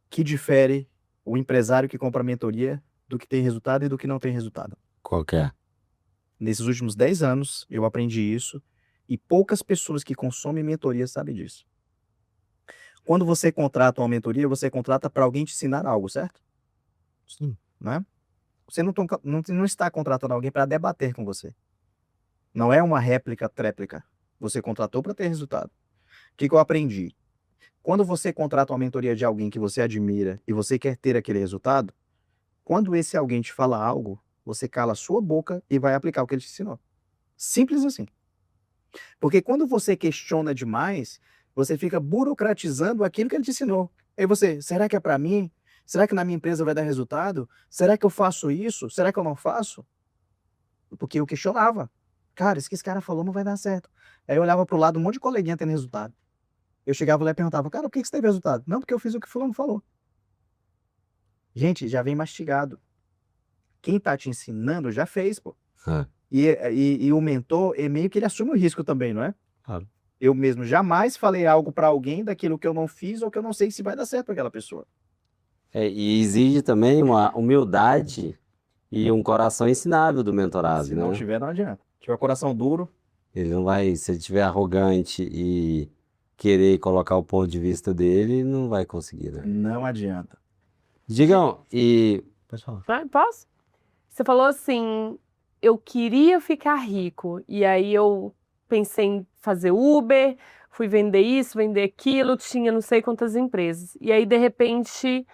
que difere o empresário que compra mentoria do que tem resultado e do que não tem resultado. Qual que é? Nesses últimos 10 anos, eu aprendi isso e poucas pessoas que consomem mentoria sabem disso. Quando você contrata uma mentoria, você contrata para alguém te ensinar algo, certo? Sim. Né? Você não está contratando alguém para debater com você. Não é uma tréplica. Você contratou para ter resultado. O que eu aprendi? Quando você contrata uma mentoria de alguém que você admira e você quer ter aquele resultado, quando esse alguém te fala algo, você cala a sua boca e vai aplicar o que ele te ensinou. Simples assim. Porque quando você questiona demais, você fica burocratizando aquilo que ele te ensinou. Aí você, será que é para mim? Será que na minha empresa vai dar resultado? Será que eu faço isso? Será que eu não faço? Porque eu questionava. Cara, isso que esse cara falou não vai dar certo. Aí eu olhava pro lado, um monte de coleguinha tendo resultado. Eu chegava lá e perguntava, cara, por que você teve resultado? Não, porque eu fiz o que fulano falou. Gente, já vem mastigado. Quem tá te ensinando já fez, pô. E o mentor, meio que ele assume o risco também, não é? Claro. Eu mesmo jamais falei algo para alguém daquilo que eu não fiz ou que eu não sei se vai dar certo para aquela pessoa. E exige também uma humildade e um coração ensinável do mentorado, Se né? não tiver, não adianta. Se tiver coração duro, Ele não vai, se ele estiver arrogante e querer colocar o ponto de vista dele, não vai conseguir, né? não adianta. Digam, pode falar. Posso? Você falou assim, eu queria ficar rico. E aí eu pensei em fazer Uber, fui vender isso, vender aquilo, tinha não sei quantas empresas. E aí, de repente,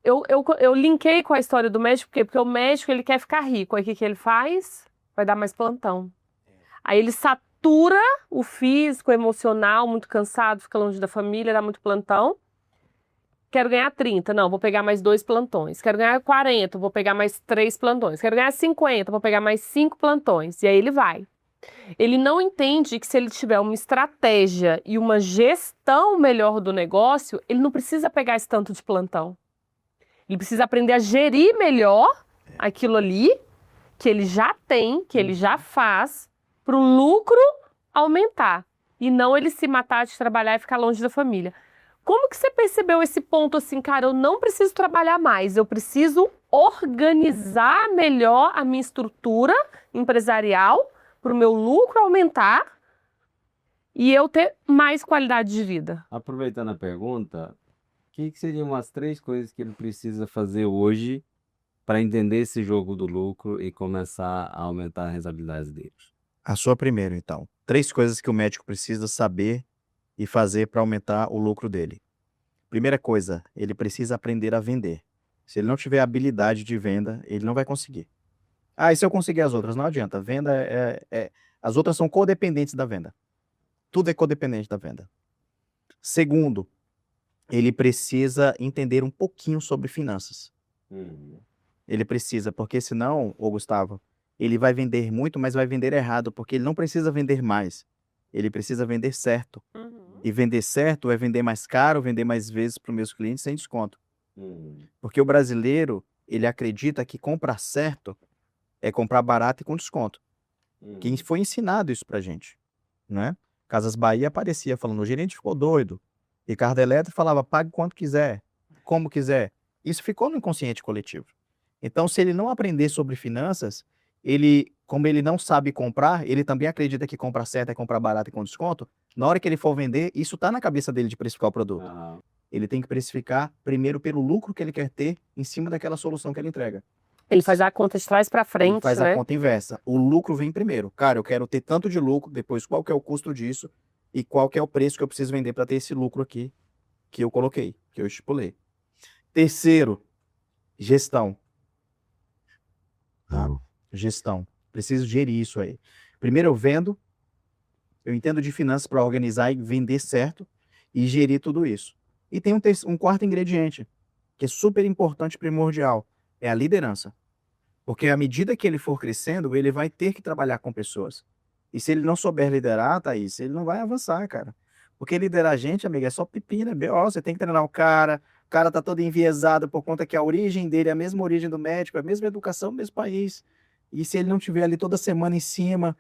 eu linkei com a história do médico, porque o médico ele quer ficar rico. Aí o que ele faz? Vai dar mais plantão. Aí ele satura o físico, o emocional, muito cansado, fica longe da família, dá muito plantão. Quero ganhar 30, não, vou pegar mais 2 plantões. Quero ganhar 40, vou pegar mais 3 plantões. Quero ganhar 50, vou pegar mais 5 plantões. E aí ele vai. Ele não entende que se ele tiver uma estratégia e uma gestão melhor do negócio, ele não precisa pegar esse tanto de plantão. Ele precisa aprender a gerir melhor aquilo ali que ele já tem, que ele já faz, para o lucro aumentar. E não ele se matar de trabalhar e ficar longe da família. Como que você percebeu esse ponto assim, cara, eu não preciso trabalhar mais, eu preciso organizar melhor a minha estrutura empresarial para o meu lucro aumentar e eu ter mais qualidade de vida? Aproveitando a pergunta, o que seriam umas 3 coisas que ele precisa fazer hoje para entender esse jogo do lucro e começar a aumentar a rentabilidade dele? A sua primeira, então. 3 coisas que o médico precisa saber e fazer para aumentar o lucro dele. Primeira coisa, ele precisa aprender a vender. Se ele não tiver habilidade de venda, ele não vai conseguir. Ah, e se eu conseguir as outras? Não adianta. Venda as outras são codependentes da venda. Tudo é codependente da venda. Segundo, ele precisa entender um pouquinho sobre finanças. Ele precisa, porque senão, ô Gustavo, ele vai vender muito, mas vai vender errado, porque ele não precisa vender mais. Ele precisa vender certo. E vender certo é vender mais caro, vender mais vezes para os meus clientes sem desconto. Porque o brasileiro, ele acredita que comprar certo é comprar barato e com desconto. Quem foi ensinado isso pra gente, né? Casas Bahia aparecia falando, o gerente ficou doido. Ricardo Eletro falava, pague quanto quiser, como quiser. Isso ficou no inconsciente coletivo. Então, se ele não aprender sobre finanças, ele, como ele não sabe comprar, ele também acredita que comprar certo é comprar barato e com desconto. Na hora que ele for vender, isso tá na cabeça dele de precificar o produto. Ele tem que precificar primeiro pelo lucro que ele quer ter em cima daquela solução que ele entrega. Ele faz a conta de trás para Ele frente, faz né? a conta inversa. O lucro vem primeiro. Cara, eu quero ter tanto de lucro, depois qual que é o custo disso e qual que é o preço que eu preciso vender para ter esse lucro aqui que eu coloquei, que eu estipulei. Terceiro, gestão. Tá? Gestão. Preciso gerir isso aí. Primeiro eu vendo, eu entendo de finanças para organizar e vender certo e gerir tudo isso. E tem um quarto ingrediente, que é super importante e primordial, é a liderança. Porque à medida que ele for crescendo, ele vai ter que trabalhar com pessoas. E se ele não souber liderar, Thaís, ele não vai avançar, cara. Porque liderar a gente, amiga, é só pepino, é B.O. Você tem que treinar o cara tá todo enviesado por conta que a origem dele é a mesma origem do médico, é a mesma educação, o mesmo país. E se ele não tiver ali toda semana em cima,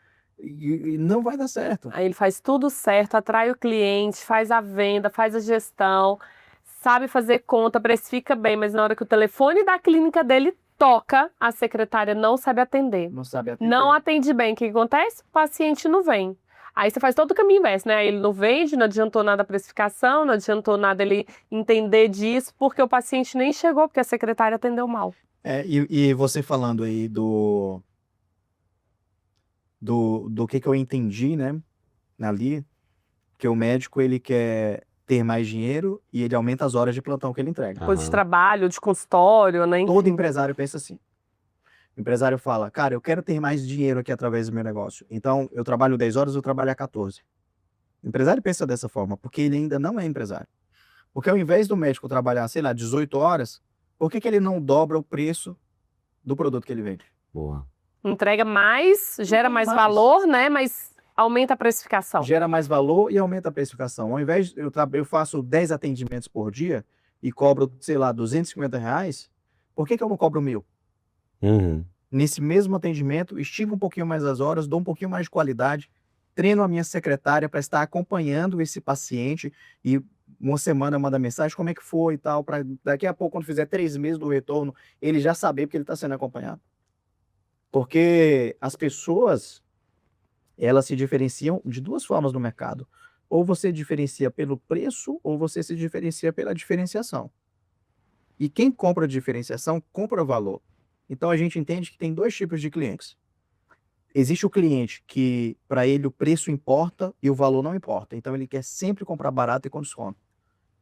não vai dar certo. Aí ele faz tudo certo, atrai o cliente, faz a venda, faz a gestão, sabe fazer conta, precifica bem, mas na hora que o telefone da clínica dele toca, a secretária não sabe atender. Não sabe atender. Não atende bem. O que acontece? O paciente não vem. Aí você faz todo o caminho inverso, né? Ele não vende, não adiantou nada a precificação, não adiantou nada ele entender disso, porque o paciente nem chegou, porque a secretária atendeu mal. E você falando aí do que eu entendi, né, ali, que o médico, ele quer ter mais dinheiro e ele aumenta as horas de plantão que ele entrega. Coisa de trabalho, de consultório, né? Todo empresário pensa assim. O empresário fala, cara, eu quero ter mais dinheiro aqui através do meu negócio. Então, eu trabalho 10 horas, eu trabalho a 14. O empresário pensa dessa forma, porque ele ainda não é empresário. Porque ao invés do médico trabalhar, sei lá, 18 horas, por que ele não dobra o preço do produto que ele vende? Boa. Entrega mais, gera mais valor, né? Mas aumenta a precificação. Gera mais valor e aumenta a precificação. Ao invés, eu faço 10 atendimentos por dia e cobro, sei lá, R$250, por que eu não cobro 1.000? Nesse mesmo atendimento, estico um pouquinho mais as horas, dou um pouquinho mais de qualidade, treino a minha secretária para estar acompanhando esse paciente e uma semana manda mensagem, como é que foi e tal, para daqui a pouco, quando fizer 3 meses do retorno, ele já saber porque ele está sendo acompanhado. Porque as pessoas, elas se diferenciam de duas formas no mercado. Ou você diferencia pelo preço, ou você se diferencia pela diferenciação. E quem compra diferenciação, compra valor. Então a gente entende que tem dois tipos de clientes. Existe o cliente que, para ele, o preço importa e o valor não importa. Então ele quer sempre comprar barato e com desconto.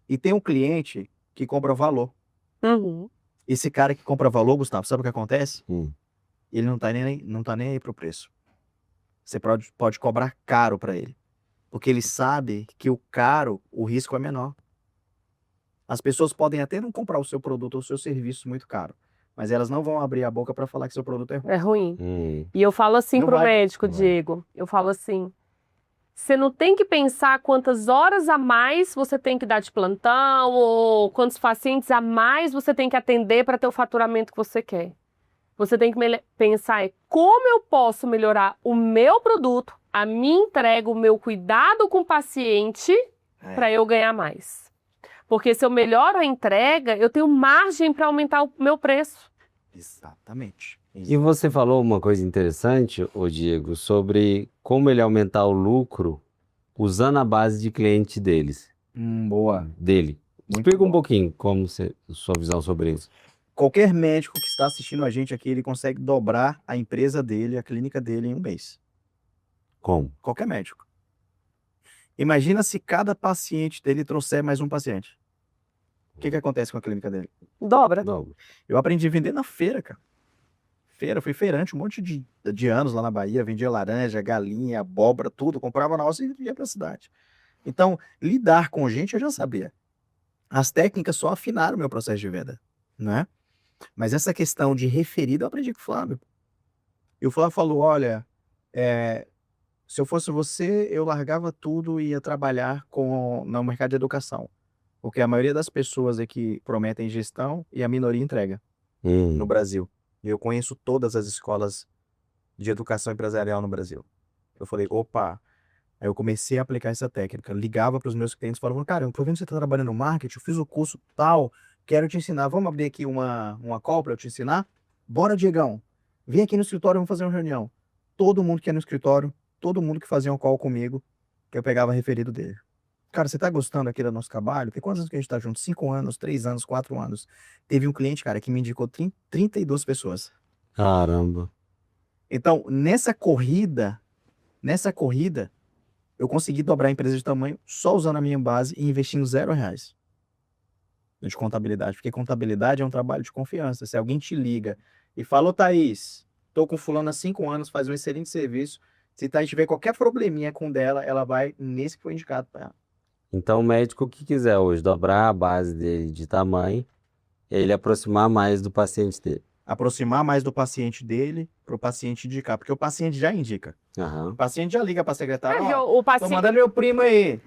E tem um cliente que compra valor. Esse cara que compra valor, Gustavo, sabe o que acontece? Ele não tá nem aí pro preço. Você pode cobrar caro para ele. Porque ele sabe que o caro, o risco é menor. As pessoas podem até não comprar o seu produto ou o seu serviço muito caro, mas elas não vão abrir a boca para falar que seu produto é ruim. É ruim. E eu falo assim pro médico, Diego, eu falo assim, você não tem que pensar quantas horas a mais você tem que dar de plantão ou quantos pacientes a mais você tem que atender para ter o faturamento que você quer. Você tem que pensar como eu posso melhorar o meu produto, a minha entrega, o meu cuidado com o paciente para eu ganhar mais. Porque se eu melhoro a entrega, eu tenho margem para aumentar o meu preço. Exatamente. E você falou uma coisa interessante, ô Diego, sobre como ele aumentar o lucro usando a base de cliente deles. Boa. Dele. Muito Explica um bom. pouquinho sua visão sobre isso. Qualquer médico que está assistindo a gente aqui, ele consegue dobrar a empresa dele, a clínica dele em um mês. Como? Qualquer médico. Imagina se cada paciente dele trouxer mais um paciente. O que acontece com a clínica dele? Dobra. Não. Eu aprendi a vender na feira, cara. Fui feirante um monte de anos lá na Bahia, vendia laranja, galinha, abóbora, tudo, comprava na roça e ia pra cidade. Então, lidar com gente eu já sabia. As técnicas só afinaram o meu processo de venda, né? Mas essa questão de referido eu aprendi com o Flávio. E o Flávio falou, olha, se eu fosse você, eu largava tudo e ia trabalhar no mercado de educação. Porque a maioria das pessoas aqui prometem gestão e a minoria entrega no Brasil. E eu conheço todas as escolas de educação empresarial no Brasil. Eu falei, opa. Aí eu comecei a aplicar essa técnica. Ligava para os meus clientes e falava, cara, eu tô vendo que você está trabalhando no marketing, eu fiz o curso tal, quero te ensinar. Vamos abrir aqui uma call para eu te ensinar? Bora, Diegão. Vem aqui no escritório, vamos fazer uma reunião. Todo mundo que ia no escritório, todo mundo que fazia um call comigo, que eu pegava referido dele. Cara, você tá gostando aqui do nosso trabalho? Tem quantos anos que a gente tá junto? 5 anos, 3 anos, 4 anos. Teve um cliente, cara, que me indicou 32 pessoas. Caramba. Então, nessa corrida, eu consegui dobrar a empresa de tamanho só usando a minha base e investindo R$0 de contabilidade. Porque contabilidade é um trabalho de confiança. Se alguém te liga e fala, ô Thaís, tô com fulano há 5 anos, faz um excelente serviço. Se Thaís tiver qualquer probleminha com dela, ela vai nesse que foi indicado para ela. Então, o médico que quiser hoje dobrar a base dele de tamanho, ele aproximar mais do paciente dele. Aproximar mais do paciente dele para o paciente indicar. Porque o paciente já indica. Aham, O paciente já liga para a secretária, Porque ó, o tô paciente, mandando meu primo aí.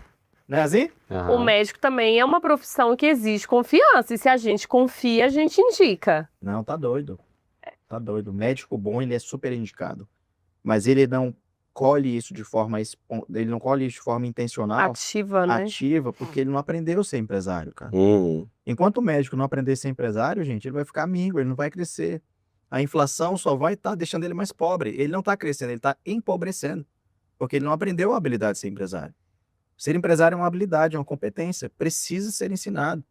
Não é assim? o aham. médico também é uma profissão que exige confiança. E se a gente confia, a gente indica. Não, tá doido. Tá doido. O médico bom, ele é super indicado. Mas ele não colhe isso de forma intencional, Ativa, né? ativa, porque ele não aprendeu a ser empresário, cara. Uhum. Enquanto o médico não aprender a ser empresário, gente, ele vai ficar amigo, ele não vai crescer. A inflação só vai estar deixando ele mais pobre. Ele não está crescendo, ele está empobrecendo, porque ele não aprendeu a habilidade de ser empresário. Ser empresário é uma habilidade, é uma competência, precisa ser ensinado.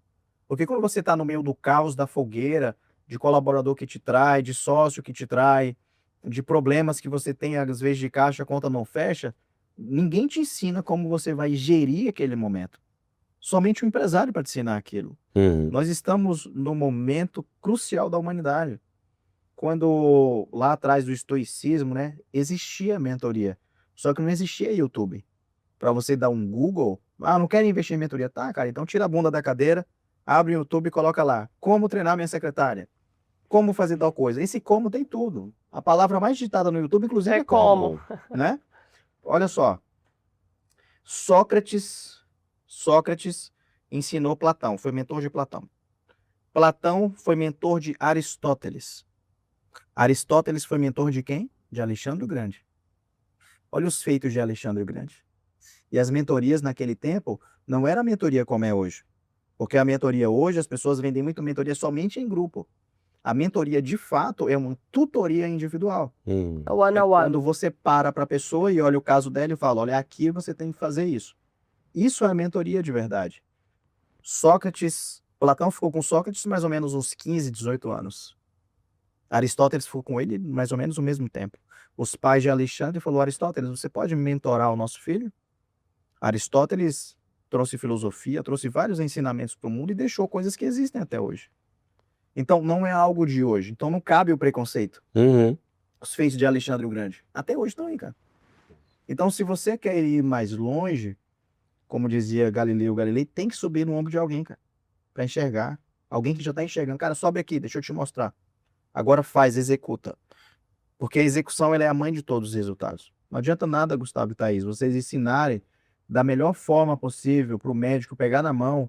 Porque quando você está no meio do caos, da fogueira, de colaborador que te trai, de sócio que te trai, de problemas que você tem, às vezes, de caixa, a conta não fecha, ninguém te ensina como você vai gerir aquele momento. Somente o empresário para te ensinar aquilo. Uhum. Nós estamos no momento crucial da humanidade. Quando lá atrás do estoicismo, né, existia mentoria. Só que não existia YouTube. Para você dar um Google, não quero investir em mentoria. Tá, cara, então tira a bunda da cadeira, abre o YouTube e coloca lá, como treinar minha secretária. Como fazer tal coisa. Esse como tem tudo. A palavra mais digitada no YouTube, inclusive, É é como, né? Olha só. Sócrates ensinou Platão, foi mentor de Platão. Platão foi mentor de Aristóteles. Aristóteles foi mentor de quem? De Alexandre o Grande. Olha os feitos de Alexandre o Grande. E as mentorias naquele tempo não era a mentoria como é hoje. Porque a mentoria hoje, as pessoas vendem muito mentoria somente em grupo. A mentoria, de fato, é uma tutoria individual. Uhum. O one É on one. quando você para a pessoa e olha o caso dela e fala, olha, aqui você tem que fazer isso. Isso é mentoria de verdade. Platão ficou com Sócrates mais ou menos uns 15, 18 anos. Aristóteles ficou com ele mais ou menos o mesmo tempo. Os pais de Alexandre falaram, Aristóteles, você pode mentorar o nosso filho? Aristóteles trouxe filosofia, trouxe vários ensinamentos para o mundo e deixou coisas que existem até hoje. Então, não é algo de hoje. Então, não cabe o preconceito. Uhum. Os feitos de Alexandre o Grande. Até hoje estão aí, cara. Então, se você quer ir mais longe, como dizia Galileu Galilei, tem que subir no ombro de alguém, cara, para enxergar. Alguém que já está enxergando. Cara, sobe aqui, deixa eu te mostrar. Agora faz, executa. Porque a execução ela é a mãe de todos os resultados. Não adianta nada, Gustavo e Thaís, vocês ensinarem da melhor forma possível para o médico pegar na mão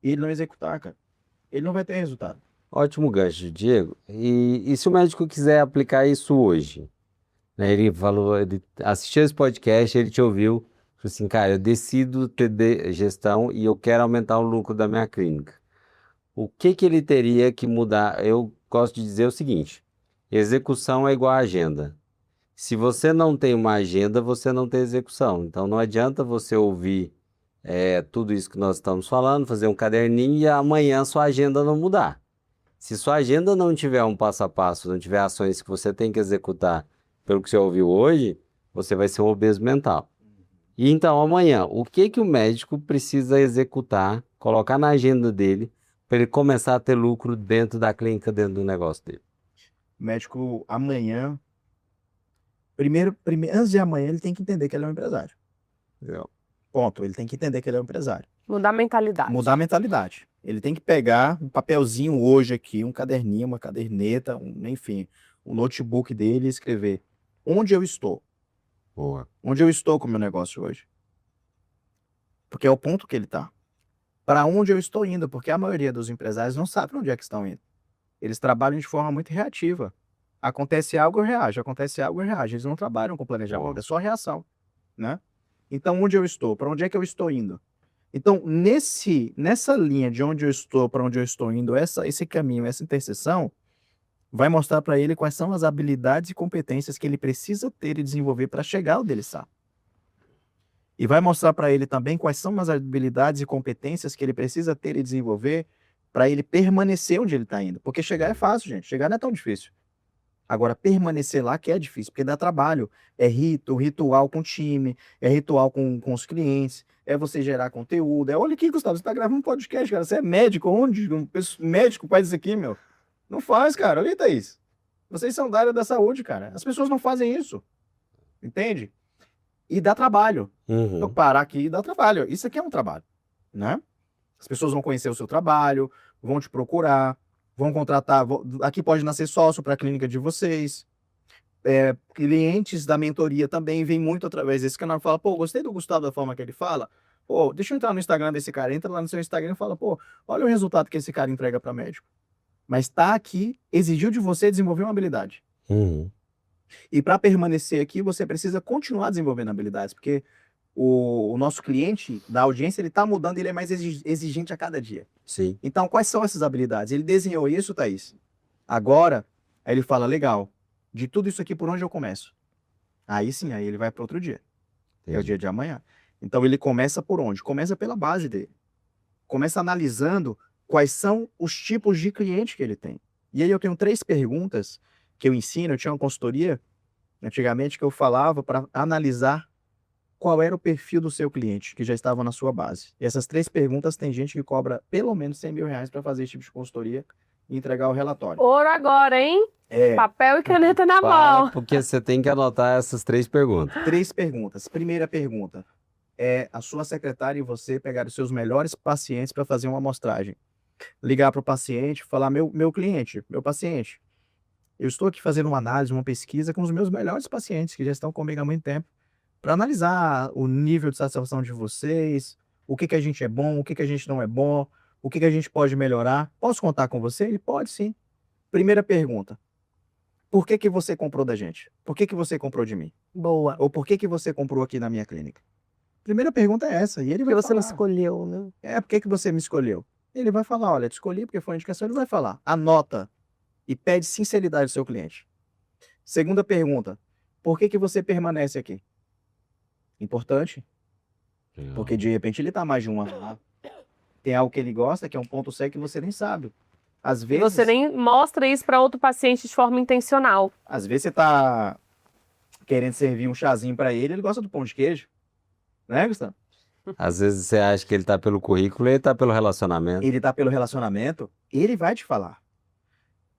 e ele não executar, cara. Ele não vai ter resultado. Ótimo gancho, Diego. E se o médico quiser aplicar isso hoje? Né, ele falou, ele assistiu esse podcast, ele te ouviu, falou assim, cara, eu decido ter gestão e eu quero aumentar o lucro da minha clínica. O que ele teria que mudar? Eu gosto de dizer o seguinte, execução é igual a agenda. Se você não tem uma agenda, você não tem execução. Então não adianta você ouvir tudo isso que nós estamos falando, fazer um caderninho e amanhã sua agenda não mudar. Se sua agenda não tiver um passo a passo, não tiver ações que você tem que executar pelo que você ouviu hoje, você vai ser um obeso mental. E então, amanhã, o que o médico precisa executar, colocar na agenda dele, para ele começar a ter lucro dentro da clínica, dentro do negócio dele? O médico, amanhã, primeiro, antes de amanhã, ele tem que entender que ele é um empresário. Entendeu? Ponto. Ele tem que entender que ele é um empresário. Mudar a mentalidade. Mudar a mentalidade. Ele tem que pegar um papelzinho hoje aqui, um caderninho, uma caderneta, enfim, um notebook dele e escrever onde eu estou. Boa. Onde eu estou com o meu negócio hoje. Porque é o ponto que ele está. Para onde eu estou indo, porque a maioria dos empresários não sabe para onde é que estão indo. Eles trabalham de forma muito reativa. Acontece algo, eu reajo. Acontece algo, eu reajo. Eles não trabalham com planejamento, é só reação, né? Então, onde eu estou? Para onde é que eu estou indo? Então, nessa linha de onde eu estou, para onde eu estou indo, esse caminho, essa interseção, vai mostrar para ele quais são as habilidades e competências que ele precisa ter e desenvolver para chegar onde ele está. E vai mostrar para ele também quais são as habilidades e competências que ele precisa ter e desenvolver para ele permanecer onde ele está indo. Porque chegar é fácil, gente. Chegar não é tão difícil. Agora, permanecer lá que é difícil, porque dá trabalho. É ritual com o time, é ritual com os clientes, é você gerar conteúdo. Olha aqui, Gustavo, você está gravando um podcast, cara. Você é médico? Onde? Médico faz isso aqui, meu? Não faz, cara. Olha aí, Thaís. Vocês são da área da saúde, cara. As pessoas não fazem isso. Entende? E dá trabalho. Eu parar aqui dá trabalho. Isso aqui é um trabalho, né? As pessoas vão conhecer o seu trabalho, vão te procurar, vão contratar. Aqui pode nascer sócio para a clínica de vocês. Clientes da mentoria também vêm muito através desse canal. Fala, pô, gostei do Gustavo da forma que ele fala. Pô, deixa eu entrar no Instagram desse cara. Entra lá no seu Instagram e fala, pô, olha o resultado que esse cara entrega para médico. Mas tá aqui, exigiu de você desenvolver uma habilidade. E para permanecer aqui, você precisa continuar desenvolvendo habilidades, porque o nosso cliente da audiência, ele está mudando, ele é mais exigente a cada dia. Sim. Então, quais são essas habilidades? Ele desenhou isso, Thaís. Agora, aí ele fala, legal, de tudo isso aqui, por onde eu começo? Aí sim, aí ele vai para outro dia. É o dia de amanhã. Então, ele começa por onde? Começa pela base dele. Começa analisando quais são os tipos de cliente que ele tem. E aí eu tenho 3 perguntas que eu ensino. Eu tinha uma consultoria, antigamente, que eu falava para analisar qual era o perfil do seu cliente que já estava na sua base. E essas 3 perguntas, tem gente que cobra pelo menos R$100 mil para fazer esse tipo de consultoria e entregar o relatório. Ouro agora, hein? Papel e caneta na mão. Porque você tem que anotar essas 3 perguntas. 3 perguntas. Primeira pergunta é a sua secretária e você pegar os seus melhores pacientes para fazer uma amostragem. Ligar para o paciente, falar, meu cliente, meu paciente, eu estou aqui fazendo uma análise, uma pesquisa com os meus melhores pacientes que já estão comigo há muito tempo, para analisar o nível de satisfação de vocês, o que a gente é bom, o que a gente não é bom, o que a gente pode melhorar. Posso contar com você? Ele pode, sim. Primeira pergunta. Por que você comprou da gente? Por que você comprou de mim? Boa. Ou por que você comprou aqui na minha clínica? Primeira pergunta é essa. E ele vai Porque você falar, me escolheu, né? por que você me escolheu? Ele vai falar, olha, te escolhi porque foi uma indicação. Ele vai falar, anota e pede sinceridade do seu cliente. Segunda pergunta, por que você permanece aqui? Importante, porque de repente ele está mais de um ano lá. Tem algo que ele gosta, que é um ponto cego que você nem sabe. Às E vezes, você nem mostra isso para outro paciente de forma intencional. às vezes você está querendo servir um chazinho para ele, ele gosta do pão de queijo. Né, Gustavo? Às vezes você acha que ele tá pelo currículo e ele tá pelo relacionamento. Ele está pelo relacionamento, ele vai te falar.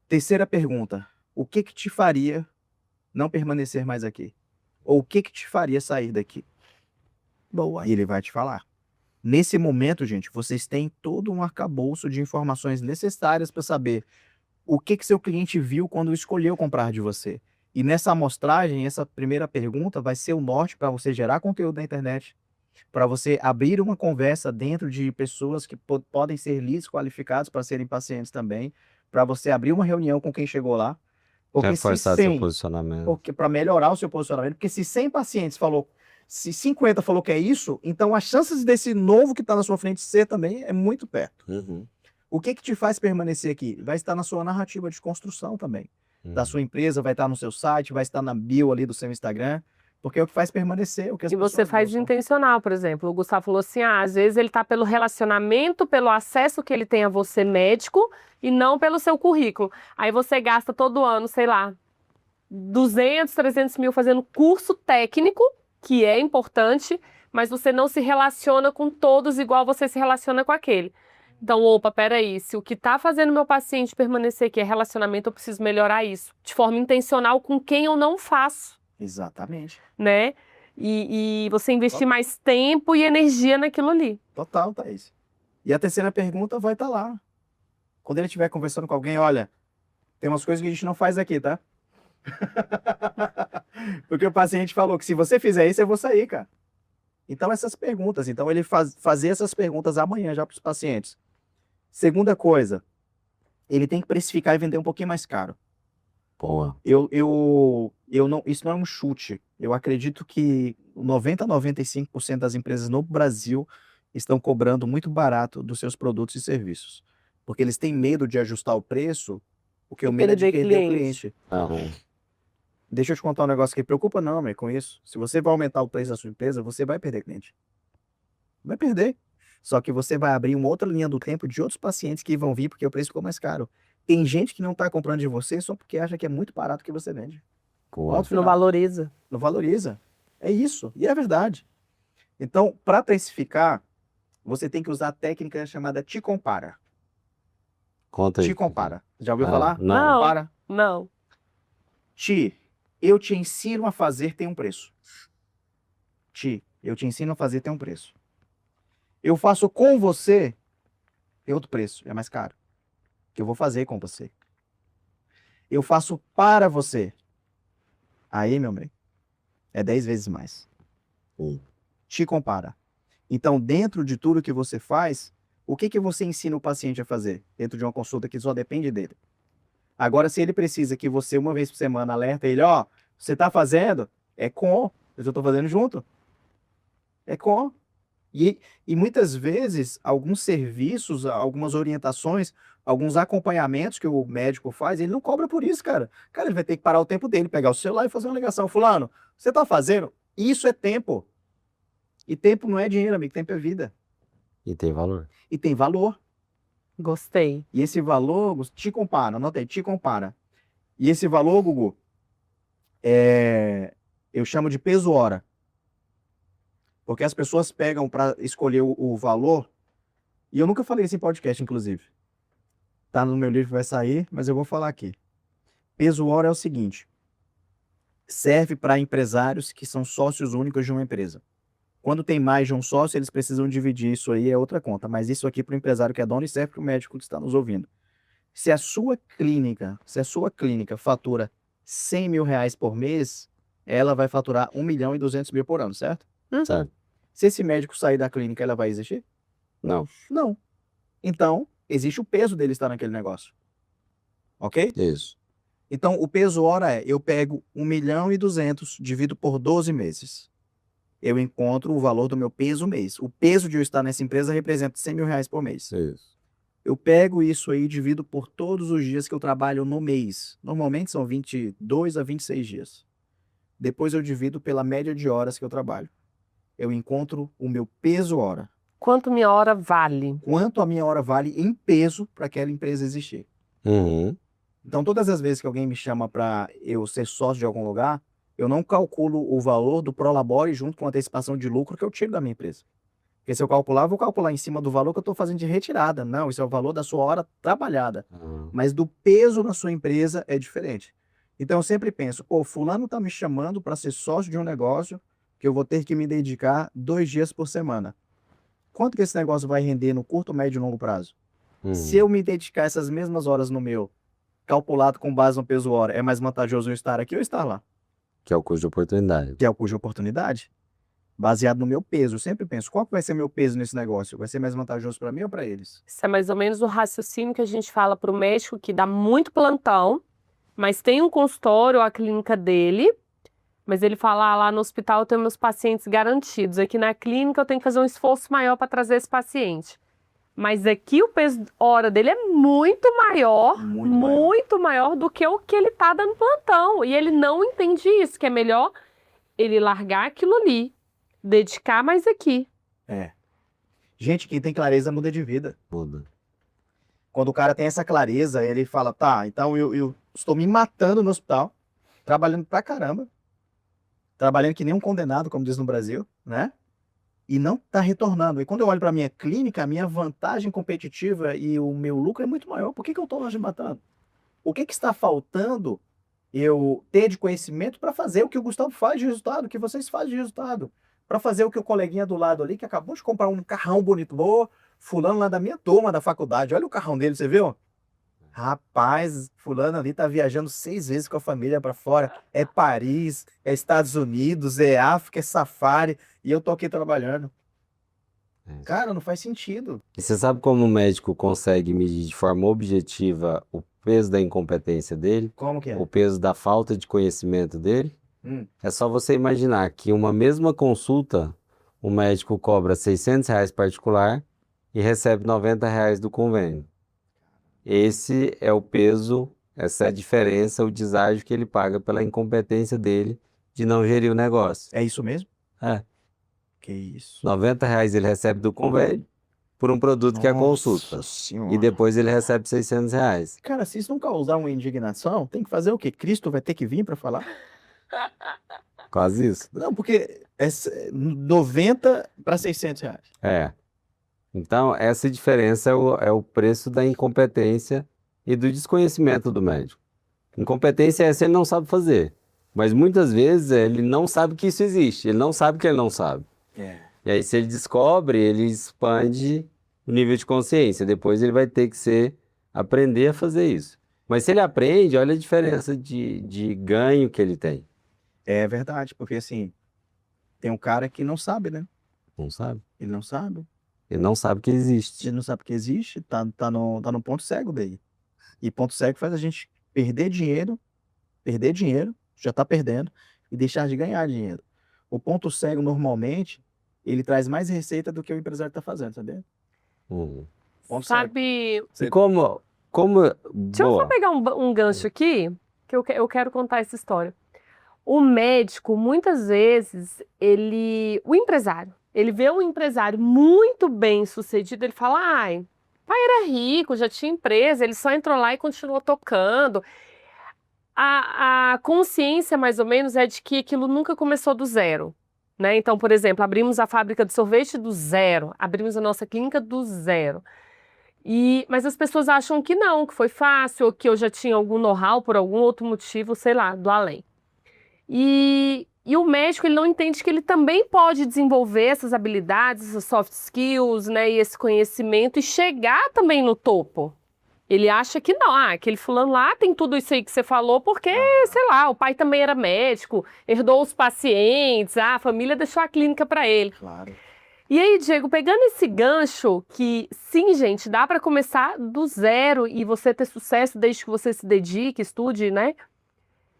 Terceira pergunta, o que te faria não permanecer mais aqui? Ou o que te faria sair daqui? Boa. E ele vai te falar. Nesse momento, gente, vocês têm todo um arcabouço de informações necessárias para saber o que seu cliente viu quando escolheu comprar de você. E nessa amostragem, essa primeira pergunta vai ser o norte para você gerar conteúdo na internet, para você abrir uma conversa dentro de pessoas que podem ser leads qualificados para serem pacientes também, para você abrir uma reunião com quem chegou lá. Porque Reforçar se seu 100, posicionamento. para melhorar o seu posicionamento, porque se 100 pacientes falou, se 50 falou que é isso, então as chances desse novo que está na sua frente ser também é muito perto. O que te faz permanecer aqui? Vai estar na sua narrativa de construção também. Da sua empresa, vai estar no seu site, vai estar na bio ali do seu Instagram, porque é o que faz permanecer. O que as E você pessoas faz gostam. intencional, por exemplo. O Gustavo falou assim, às vezes ele está pelo relacionamento, pelo acesso que ele tem a você médico e não pelo seu currículo. Aí você gasta todo ano, sei lá, 200, 300 mil fazendo curso técnico, que é importante, mas você não se relaciona com todos igual você se relaciona com aquele. Então, opa, peraí, se o que está fazendo meu paciente permanecer aqui é relacionamento, eu preciso melhorar isso. De forma intencional com quem eu não faço, Exatamente. né? e você investir mais tempo e energia naquilo ali. Total, Thaís. E a terceira pergunta vai estar lá. Quando ele estiver conversando com alguém, olha, tem umas coisas que a gente não faz aqui, tá? Porque o paciente falou que se você fizer isso, eu vou sair, cara. Então, essas perguntas. Então, ele fazer essas perguntas amanhã já para os pacientes. Segunda coisa, ele tem que precificar e vender um pouquinho mais caro. Boa. Isso não é um chute. Eu acredito que 90 a 95% das empresas no Brasil estão cobrando muito barato dos seus produtos e serviços. Porque eles têm medo de ajustar o preço, porque o medo é de perder o cliente. Aham. Deixa eu te contar um negócio que preocupa não, meu, com isso. Se você vai aumentar o preço da sua empresa, você vai perder cliente. Vai perder. Só que você vai abrir uma outra linha do tempo de outros pacientes que vão vir porque o preço ficou mais caro. Tem gente que não está comprando de você só porque acha que é muito barato o que você vende. Boa. Ponto Não final. valoriza. Não valoriza. É isso. E é verdade. Então, para precificar, você tem que usar a técnica chamada te compara. Conta aí. Te compara. Já ouviu Ah, falar? não. Compara. Não. Eu te ensino a fazer tem um preço. Eu te ensino a fazer tem um preço. Eu faço com você, tem outro preço, é mais caro. Que eu vou fazer com você. Eu faço para você. Aí, meu bem, é 10 vezes mais. Te compara. Então, dentro de tudo que você faz, o que que você ensina o paciente a fazer? Dentro de uma consulta que só depende dele. Agora, se ele precisa que você, uma vez por semana, alerta ele, ó, você tá fazendo? É com. Eu tô fazendo junto. É com. E muitas vezes, alguns serviços, algumas orientações, alguns acompanhamentos que o médico faz, ele não cobra por isso, cara. Cara, ele vai ter que parar o tempo dele, pegar o celular e fazer uma ligação. Fulano, você tá fazendo? Isso é tempo. E tempo não é dinheiro, amigo. Tempo é vida. E tem valor. E tem valor. Gostei. E esse valor, te compara, anota aí, te compara. E esse valor, Gugu, eu chamo de peso hora. Porque as pessoas pegam para escolher o valor, e eu nunca falei isso em podcast, inclusive. Tá no meu livro, vai sair, mas eu vou falar aqui. Peso hora é o seguinte, serve para empresários que são sócios únicos de uma empresa. Quando tem mais de um sócio, eles precisam dividir isso aí, é outra conta. Mas isso aqui para o empresário que é dono e serve para o médico que está nos ouvindo. Se a sua clínica fatura 100 mil reais por mês, ela vai faturar 1.200.000 por ano, certo? Certo. Se esse médico sair da clínica, ela vai existir? Não. Não. Então, existe o peso dele estar naquele negócio. Ok? Isso. Então, o peso hora eu pego 1.200.000, divido por 12 meses. Eu encontro o valor do meu peso mês. O peso de eu estar nessa empresa representa 100 mil reais por mês. Isso. Eu pego isso aí e divido por todos os dias que eu trabalho no mês. Normalmente são 22 a 26 dias. Depois eu divido pela média de horas que eu trabalho. Eu encontro o meu peso hora. Quanto minha hora vale? Quanto a minha hora vale em peso para aquela empresa existir. Uhum. Então, todas as vezes que alguém me chama para eu ser sócio de algum lugar, eu não calculo o valor do Prolabore junto com a antecipação de lucro que eu tiro da minha empresa. Porque se eu calcular, eu vou calcular em cima do valor que eu estou fazendo de retirada. Não, isso é o valor da sua hora trabalhada. Mas do peso na sua empresa é diferente. Então, eu sempre penso, pô, fulano está me chamando para ser sócio de um negócio que eu vou ter que me dedicar 2 dias por semana. Quanto que esse negócio vai render no curto, médio e longo prazo? Se eu me dedicar essas mesmas horas no meu, calculado com base no peso hora, é mais vantajoso eu estar aqui ou estar lá? Que é o custo de oportunidade. Que é o custo de oportunidade, baseado no meu peso. Eu sempre penso, qual que vai ser meu peso nesse negócio? Vai ser mais vantajoso para mim ou para eles? Isso é mais ou menos o raciocínio que a gente fala para o médico que dá muito plantão, mas tem um consultório, a clínica dele, mas ele fala, lá no hospital eu tenho meus pacientes garantidos, aqui na clínica eu tenho que fazer um esforço maior para trazer esse paciente. Mas aqui o peso hora dele é muito maior, muito maior do que o que ele tá dando plantão. E ele não entende isso, que é melhor ele largar aquilo ali, dedicar mais aqui. Gente, quem tem clareza muda de vida. Muda. Quando o cara tem essa clareza, ele fala, tá, então eu estou me matando no hospital, trabalhando pra caramba, trabalhando que nem um condenado, como diz no Brasil, né? E não está retornando. E quando eu olho para a minha clínica, a minha vantagem competitiva e o meu lucro é muito maior. Por que eu estou lá me matando? O que está faltando eu ter de conhecimento para fazer o que o Gustavo faz de resultado, o que vocês fazem de resultado. Para fazer o que o coleguinha do lado ali, que acabou de comprar um carrão bonito, boa, fulano lá da minha turma da faculdade, olha o carrão dele, você viu? Rapaz, fulano ali tá viajando 6 vezes com a família para fora. É Paris, é Estados Unidos, é África, é safari, e eu tô aqui trabalhando. Cara, não faz sentido. E você sabe como o médico consegue medir de forma objetiva o peso da incompetência dele, Como que é? o peso da falta de conhecimento dele? Hum. É só você imaginar que uma mesma consulta, o médico cobra R$ 600 particular e recebe R$ 90 do convênio. Esse é o peso, essa é a diferença, o deságio que ele paga pela incompetência dele de não gerir o negócio. É isso mesmo? É, Que isso. R$ 90 ele recebe do convênio por um produto que é a consulta. Nossa Senhora. E depois ele recebe R$ 600. Cara, se isso não causar uma indignação, tem que fazer o quê? Cristo vai ter que vir para falar? Quase isso. Não, porque é 90 para R$ 600. É. Então, essa diferença é o preço da incompetência e do desconhecimento do médico. Incompetência é essa, ele não sabe fazer. Mas muitas vezes ele não sabe que isso existe. Ele não sabe que ele não sabe. É. E aí, se ele descobre, ele expande o nível de consciência. Depois ele vai ter que aprender a fazer isso. Mas se ele aprende, olha a diferença de ganho que ele tem. É verdade, porque assim, tem um cara que não sabe, né? Não sabe? Ele não sabe. Ele não sabe que existe. Ele não sabe que existe, tá no ponto cego daí. E ponto cego faz a gente perder dinheiro, já tá perdendo, e deixar de ganhar dinheiro. O ponto cego, normalmente, ele traz mais receita do que o empresário tá fazendo, sabia? Hum. Ponto cego. Sabe, E como deixa eu só boa. pegar um gancho aqui, que eu quero contar essa história. O médico, muitas vezes, o empresário, ele vê um empresário muito bem sucedido, ele fala, ai, pai era rico, já tinha empresa, ele só entrou lá e continuou tocando. A consciência, mais ou menos, é de que aquilo nunca começou do zero, né? Então, por exemplo, abrimos a fábrica de sorvete do zero, abrimos a nossa clínica do zero. Mas as pessoas acham que não, que foi fácil, ou que eu já tinha algum know-how por algum outro motivo, sei lá, do além. E o médico, ele não entende que ele também pode desenvolver essas habilidades, essas soft skills, né, e esse conhecimento e chegar também no topo. Ele acha que não, aquele fulano lá tem tudo isso aí que você falou porque, sei lá, o pai também era médico, herdou os pacientes, a família deixou a clínica para ele. Claro. E aí, Diego, pegando esse gancho, que sim, gente, dá para começar do zero e você ter sucesso desde que você se dedique, estude, né?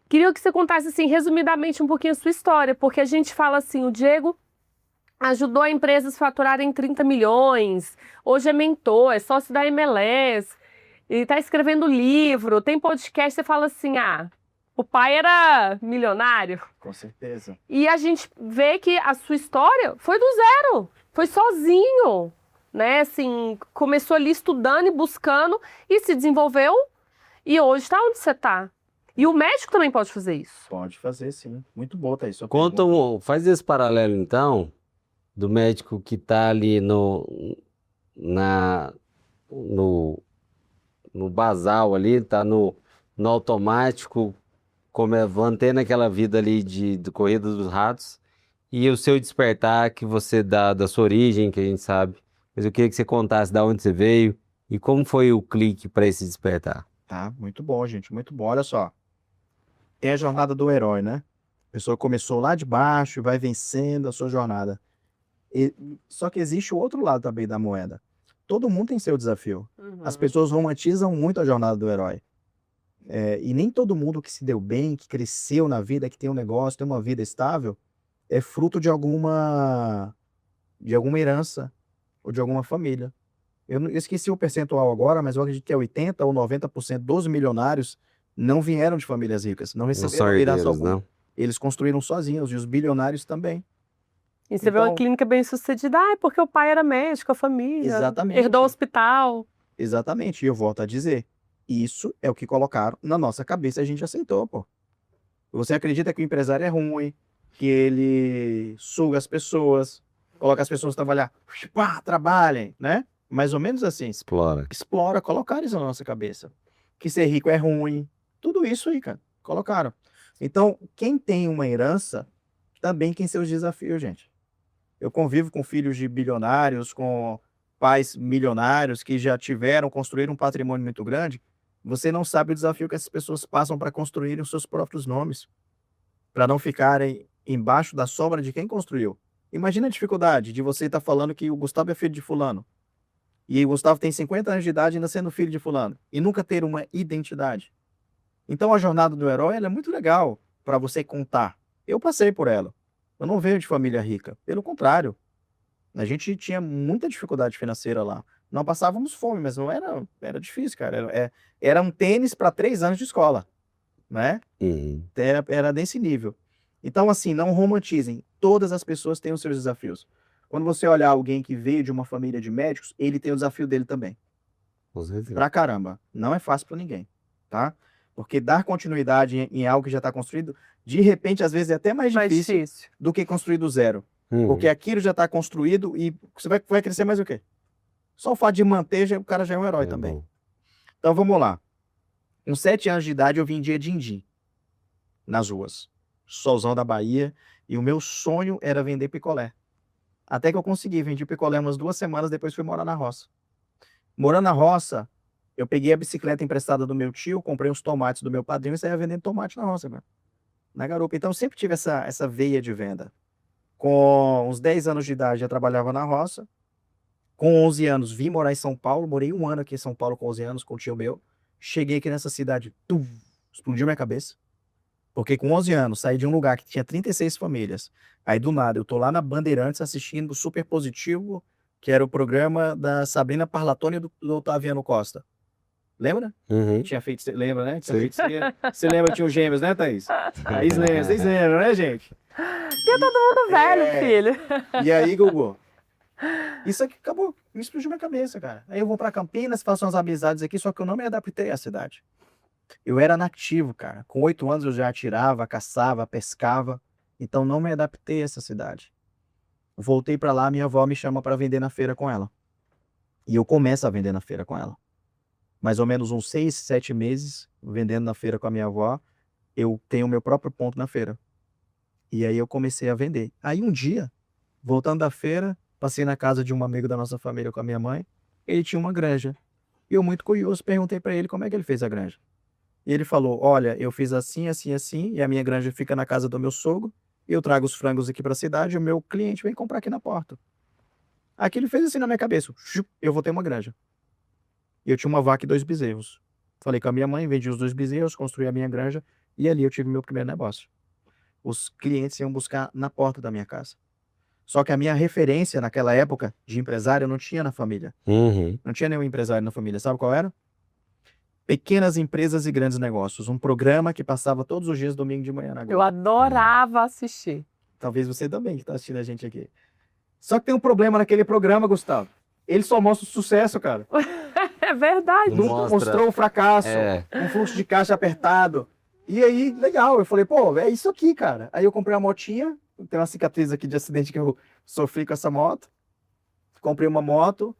Queria que você contasse, assim, resumidamente um pouquinho a sua história, porque a gente fala assim, o Diego ajudou empresas a faturarem 30 milhões, hoje é mentor, é sócio da MLS, ele está escrevendo livro, tem podcast, você fala assim, o pai era milionário. Com certeza. E a gente vê que a sua história foi do zero, foi sozinho, né? Assim, começou ali estudando e buscando e se desenvolveu e hoje está onde você está. E o médico também pode fazer isso. Pode fazer, sim. Muito boa, Thaís. Sua Conta pergunta. faz esse paralelo, então, do médico que está ali no basal ali, está no automático, mantendo aquela vida ali de corrida dos ratos, e o seu despertar que você dá da sua origem, que a gente sabe. Mas eu queria que você contasse de onde você veio e como foi o clique para esse despertar. Tá, muito bom, gente, muito bom. Olha só, é a jornada do herói, né? A pessoa começou lá de baixo e vai vencendo a sua jornada. Só que existe o outro lado também da moeda. Todo mundo tem seu desafio. As pessoas romantizam muito a jornada do herói. E nem todo mundo que se deu bem, que cresceu na vida, que tem um negócio, tem uma vida estável, é fruto de alguma herança ou de alguma família. Eu esqueci o percentual agora, mas eu acredito que é 80% ou 90% dos milionários não vieram de famílias ricas, não Não são receberam herança herdeiros, alguma. não? Eles construíram sozinhos, e os bilionários também. E você vê uma Então- clínica bem sucedida, é porque o pai era médico, a família, Exatamente. herdou o hospital. Exatamente, e eu volto a dizer, isso é o que colocaram na nossa cabeça e a gente aceitou, pô. Você acredita que o empresário é ruim, que ele suga as pessoas, coloca as pessoas para trabalhar, trabalhem, né? Mais ou menos assim. Explora. Explora, colocar isso na nossa cabeça. Que ser rico é ruim. Tudo isso aí, cara. Colocaram. Então, quem tem uma herança, também tem seus desafios, gente. Eu convivo com filhos de bilionários, com pais milionários que já construíram um patrimônio muito grande. Você não sabe o desafio que essas pessoas passam para construírem os seus próprios nomes, para não ficarem embaixo da sombra de quem construiu. Imagina a dificuldade de você estar falando que o Gustavo é filho de fulano, e o Gustavo tem 50 anos de idade ainda sendo filho de fulano, e nunca ter uma identidade. Então a jornada do herói ela é muito legal para você contar. Eu passei por ela. Eu não venho de família rica. Pelo contrário, a gente tinha muita dificuldade financeira lá. Não passávamos fome, mas não era, era difícil, cara. Era um tênis para 3 anos de escola, né? Era desse nível. Então, assim, não romantizem. Todas as pessoas têm os seus desafios. Quando você olhar alguém que veio de uma família de médicos, ele tem o desafio dele também. Com certeza. Pra caramba. Não é fácil para ninguém, tá? Porque dar continuidade em algo que já está construído, de repente, às vezes é até mais Mais difícil difícil. do que construir do zero. Porque aquilo já está construído e você vai crescer mais o quê? Só o fato de manter, o cara já é um herói também. Bom. Então vamos lá. Com 7 anos de idade eu vendia din-din nas ruas. Solzão da Bahia. E o meu sonho era vender picolé. Até que eu consegui. Vendi picolé umas 2 semanas, depois fui morar na roça. Morando na roça, eu peguei a bicicleta emprestada do meu tio, comprei uns tomates do meu padrinho e saía vendendo tomate na roça, cara. Na garupa. Então eu sempre tive essa veia de venda. Com uns 10 anos de idade, já trabalhava na roça. Com 11 anos, vim morar em São Paulo. Morei 1 ano aqui em São Paulo com 11 anos, com o tio meu. Cheguei aqui nessa cidade, explodiu minha cabeça. Porque com 11 anos, saí de um lugar que tinha 36 famílias. Aí, do nada, eu tô lá na Bandeirantes assistindo o Super Positivo, que era o programa da Sabrina Parlatoni e do Otaviano Costa. Lembra? Tinha feito, lembra, né? Você lembra, tinha os gêmeos, né, Thaís? Vocês lembram, né, gente? E é todo mundo velho, filho. E aí, Gugu? Isso aqui acabou, me explodiu minha cabeça, cara. Aí eu vou pra Campinas, faço umas amizades aqui, só que eu não me adaptei à cidade. Eu era nativo, cara. Com 8 anos eu já atirava, caçava, pescava. Então não me adaptei a essa cidade. Voltei pra lá, minha avó me chama pra vender na feira com ela. E eu começo a vender na feira com ela. Mais ou menos uns 6, 7 meses vendendo na feira com a minha avó. Eu tenho o meu próprio ponto na feira. E aí eu comecei a vender. Aí um dia, voltando da feira, passei na casa de um amigo da nossa família com a minha mãe. Ele tinha uma granja. E eu, muito curioso, perguntei pra ele como é que ele fez a granja. E ele falou, olha, eu fiz assim, assim, assim, e a minha granja fica na casa do meu sogro, e eu trago os frangos aqui para a cidade, e o meu cliente vem comprar aqui na porta. Aqui ele fez assim na minha cabeça, eu vou ter uma granja. E eu tinha uma vaca e 2 bezerros. Falei com a minha mãe, vendi os 2 bezerros, construí a minha granja, e ali eu tive meu primeiro negócio. Os clientes iam buscar na porta da minha casa. Só que a minha referência naquela época de empresário eu não tinha na família. Não tinha nenhum empresário na família. Sabe qual era? Pequenas Empresas e Grandes Negócios. Um programa que passava todos os dias, domingo de manhã na Globo. Eu adorava assistir. Talvez você também que está assistindo a gente aqui. Só que tem um problema naquele programa, Gustavo. Ele só mostra o sucesso, cara. É verdade. Não Nunca mostra. mostrou o fracasso, É. um fluxo de caixa apertado. E aí, legal. Eu falei, pô, é isso aqui, cara. Aí eu comprei uma motinha. Tem uma cicatriz aqui de acidente que eu sofri com essa moto. Comprei uma moto.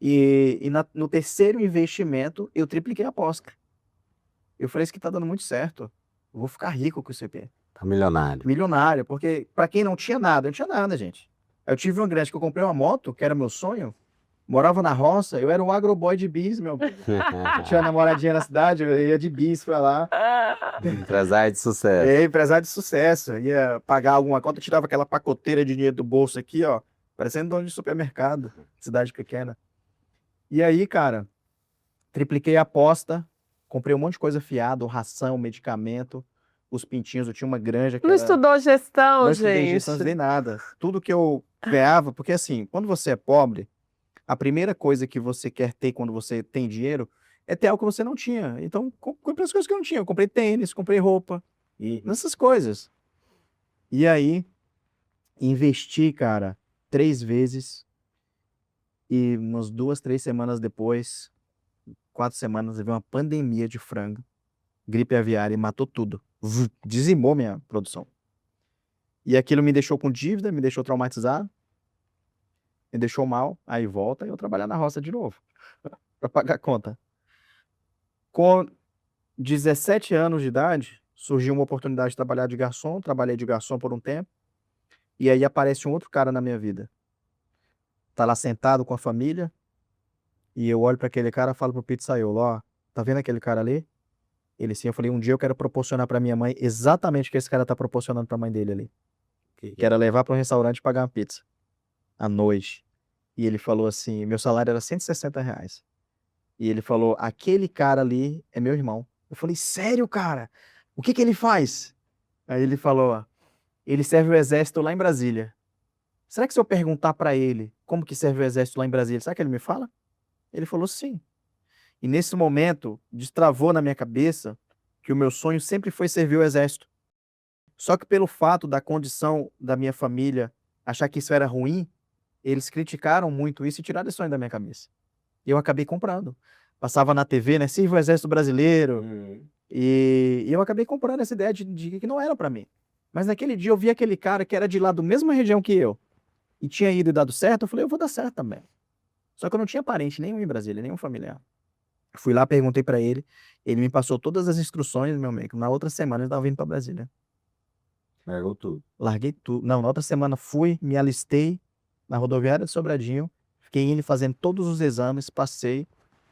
E no terceiro investimento, eu tripliquei a aposta. Eu falei, isso aqui tá dando muito certo. Eu vou ficar rico com isso aqui. Tá milionário. Milionário, porque pra quem não tinha nada, eu não tinha nada, gente. Aí eu tive uma grande que eu comprei uma moto, que era meu sonho. Morava na roça, eu era um agroboy de bis, meu. Eu tinha uma namoradinha na cidade, eu ia de bis pra lá. Empresário de sucesso. É, empresário de sucesso. Ia pagar alguma conta, eu tirava aquela pacoteira de dinheiro do bolso aqui, ó. Parecendo dono de supermercado, cidade pequena. E aí, cara, tripliquei a aposta, comprei um monte de coisa fiado, ração, medicamento, os pintinhos, eu tinha uma granja que Não era... estudou gestão, Não estudei gente. gestão, não estudei nada. Tudo que eu ganhava, porque assim, quando você é pobre, a primeira coisa que você quer ter quando você tem dinheiro é ter algo que você não tinha. Então, comprei as coisas que eu não tinha. Eu comprei tênis, comprei roupa, e nessas coisas. E aí, investi, cara, 3 vezes. E umas 2, 3 semanas depois, 4 semanas, veio uma pandemia de frango, gripe aviária e matou tudo. Dizimou minha produção. E aquilo me deixou com dívida, me deixou traumatizado, me deixou mal. Aí volta e eu trabalhar na roça de novo, para pagar a conta. Com 17 anos de idade, surgiu uma oportunidade de trabalhar de garçom, trabalhei de garçom por um tempo, e aí aparece um outro cara na minha vida. Tá lá sentado com a família, e eu olho para aquele cara e falo pro pizzaiolo, ó, tá vendo aquele cara ali? Ele sim, eu falei, um dia eu quero proporcionar para minha mãe exatamente o que esse cara tá proporcionando para a mãe dele ali. Que era levar para um restaurante e pagar uma pizza à noite. E ele falou assim, meu salário era R$ 160. E ele falou, aquele cara ali é meu irmão. Eu falei, sério, cara? O que que ele faz? Aí ele falou, ó, ele serve o exército lá em Brasília. Será que se eu perguntar para ele como que serve o exército lá em Brasília, será que ele me fala? Ele falou sim. E nesse momento, destravou na minha cabeça que o meu sonho sempre foi servir o exército. Só que pelo fato da condição da minha família achar que isso era ruim, eles criticaram muito isso e tiraram esse sonho da minha cabeça. E eu acabei comprando. Passava na TV, né? Sirva o Exército Brasileiro. E eu acabei comprando essa ideia de que não era pra mim. Mas naquele dia eu vi aquele cara que era de lá da mesma região que eu. E tinha ido e dado certo. Eu falei, eu vou dar certo também. Só que eu não tinha parente nenhum em Brasília, nenhum familiar. Fui lá, perguntei pra ele. Ele me passou todas as instruções, meu amigo. Na outra semana eu tava vindo pra Brasília. Largou tudo. Larguei tudo. Não, na outra semana fui, me alistei na rodoviária de Sobradinho. Fiquei indo fazendo todos os exames, passei.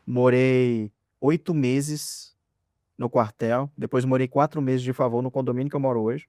Morei 8 meses no quartel. Depois morei 4 meses de favor no condomínio que eu moro hoje.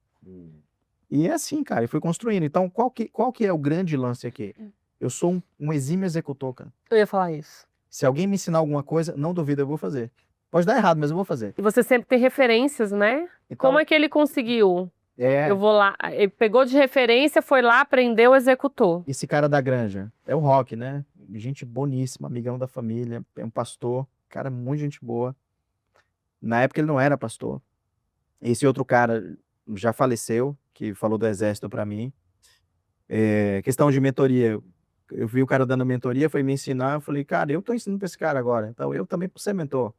E é assim, cara, e fui construindo. Então, qual que é o grande lance aqui? Eu sou um exímio executor, cara. Eu ia falar isso. Se alguém me ensinar alguma coisa, não duvido, eu vou fazer. Pode dar errado, mas eu vou fazer. E você sempre tem referências, né? Então, Como é que ele conseguiu? é, Eu vou lá, ele pegou de referência, foi lá, aprendeu, executou. esse cara da Granja, é o Rock, né? Gente boníssima, amigão da família, é um pastor, cara, muito gente boa. Na época ele não era pastor. Esse outro cara já faleceu, que falou do exército pra mim. Questão de mentoria, eu vi o cara dando mentoria, foi me ensinar, eu falei, cara, eu tô ensinando pra esse cara agora, então eu também posso ser mentor.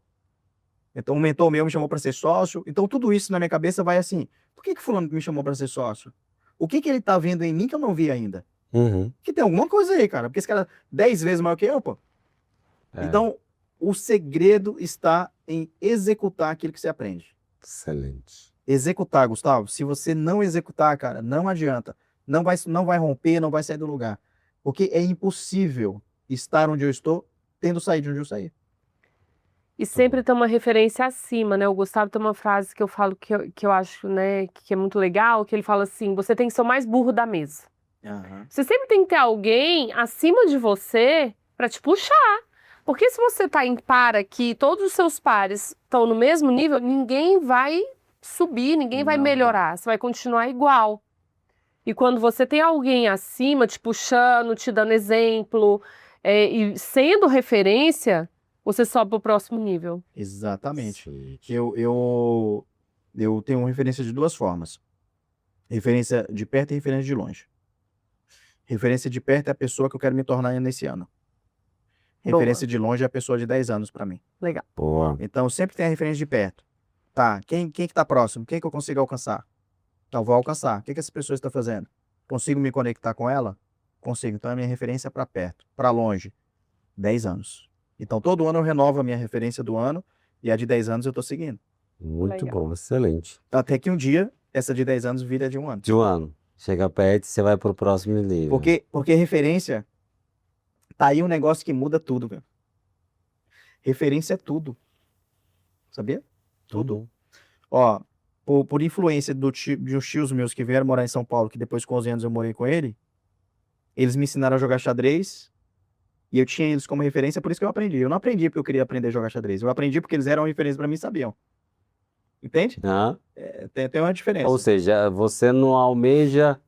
Então um mentor meu me chamou pra ser sócio, então tudo isso na minha cabeça vai assim, por que fulano me chamou pra ser sócio? O que que ele tá vendo em mim que eu não vi ainda? Que tem alguma coisa aí, cara, porque esse cara é 10 vezes maior que eu, pô. Então, o segredo está em executar aquilo que você aprende. Excelente. Executar, Gustavo. Se você não executar, cara, não adianta. Não vai romper, não vai sair do lugar. Porque é impossível estar onde eu estou, tendo saído de onde eu saí. E sempre tem uma referência acima, né? O Gustavo tem uma frase que eu falo que eu acho, né, que é muito legal, que ele fala assim, você tem que ser o mais burro da mesa. Você sempre tem que ter alguém acima de você para te puxar. Porque se você tá em par aqui, todos os seus pares estão no mesmo nível, ninguém vai subir, ninguém vai melhorar. Você vai continuar igual. E quando você tem alguém acima te puxando, te dando exemplo, e sendo referência, você sobe para o próximo nível. Exatamente. Excelente. Eu tenho uma referência de duas formas. Referência de perto e referência de longe. Referência de perto é a pessoa que eu quero me tornar nesse ano. Referência de longe é a pessoa de 10 anos para mim. Legal. Boa. Então, sempre tem a referência de perto. Tá, quem que tá próximo? Quem que eu consigo alcançar? Então, vou alcançar. O que que essa pessoa está fazendo? Consigo me conectar com ela? Consigo. Então, a minha referência é para perto. Para longe, 10 anos. Então, todo ano eu renovo a minha referência do ano e a de 10 anos eu tô seguindo. Muito Legal. bom, excelente. Até que um dia, essa de 10 anos vira de um ano. De um ano. Chega perto e você vai pro próximo nível. Porque referência, tá aí um negócio que muda tudo, velho. Referência é tudo. Sabia? Tudo. Ó, por influência de uns tios meus que vieram morar em São Paulo, que depois com 11 anos eu morei com ele, eles me ensinaram a jogar xadrez e eu tinha eles como referência, por isso que eu aprendi. Eu não aprendi porque eu queria aprender a jogar xadrez, eu aprendi porque eles eram uma referência pra mim e sabiam. Entende? Ah, Tem uma diferença. ou seja, você não almeja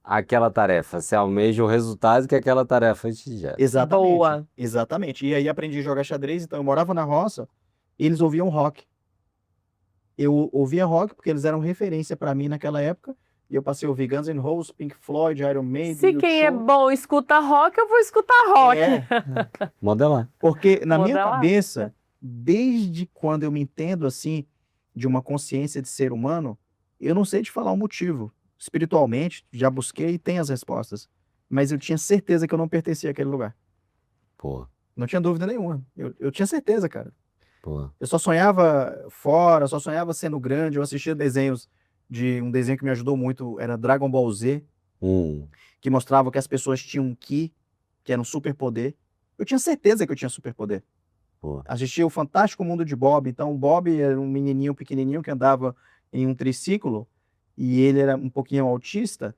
aquela tarefa, você almeja o resultado que aquela tarefa te gera. Exatamente. Boa. Exatamente. E aí aprendi a jogar xadrez, então eu morava na roça e eles ouviam rock. Eu ouvia rock porque eles eram referência pra mim naquela época. E eu passei a ouvir Guns N' Roses, Pink Floyd, Iron Maiden. Se quem é U2. bom escuta rock, eu vou escutar rock. Modelar. Porque na minha Modelar. cabeça, desde quando eu me entendo assim, de uma consciência de ser humano, eu não sei te falar o motivo. Espiritualmente, já busquei e tenho as respostas. Mas eu tinha certeza que eu não pertencia àquele lugar. Pô. Não tinha dúvida nenhuma. Eu tinha certeza, cara. Pô. Eu só sonhava fora, só sonhava sendo grande. Eu assistia desenhos de um desenho que me ajudou muito, era Dragon Ball Z, que mostrava que as pessoas tinham um Ki, que era um superpoder. Eu tinha certeza que eu tinha superpoder. Pô. Assistia o Fantástico Mundo de Bob. Então, o Bob era um menininho pequenininho que andava em um triciclo e ele era um pouquinho autista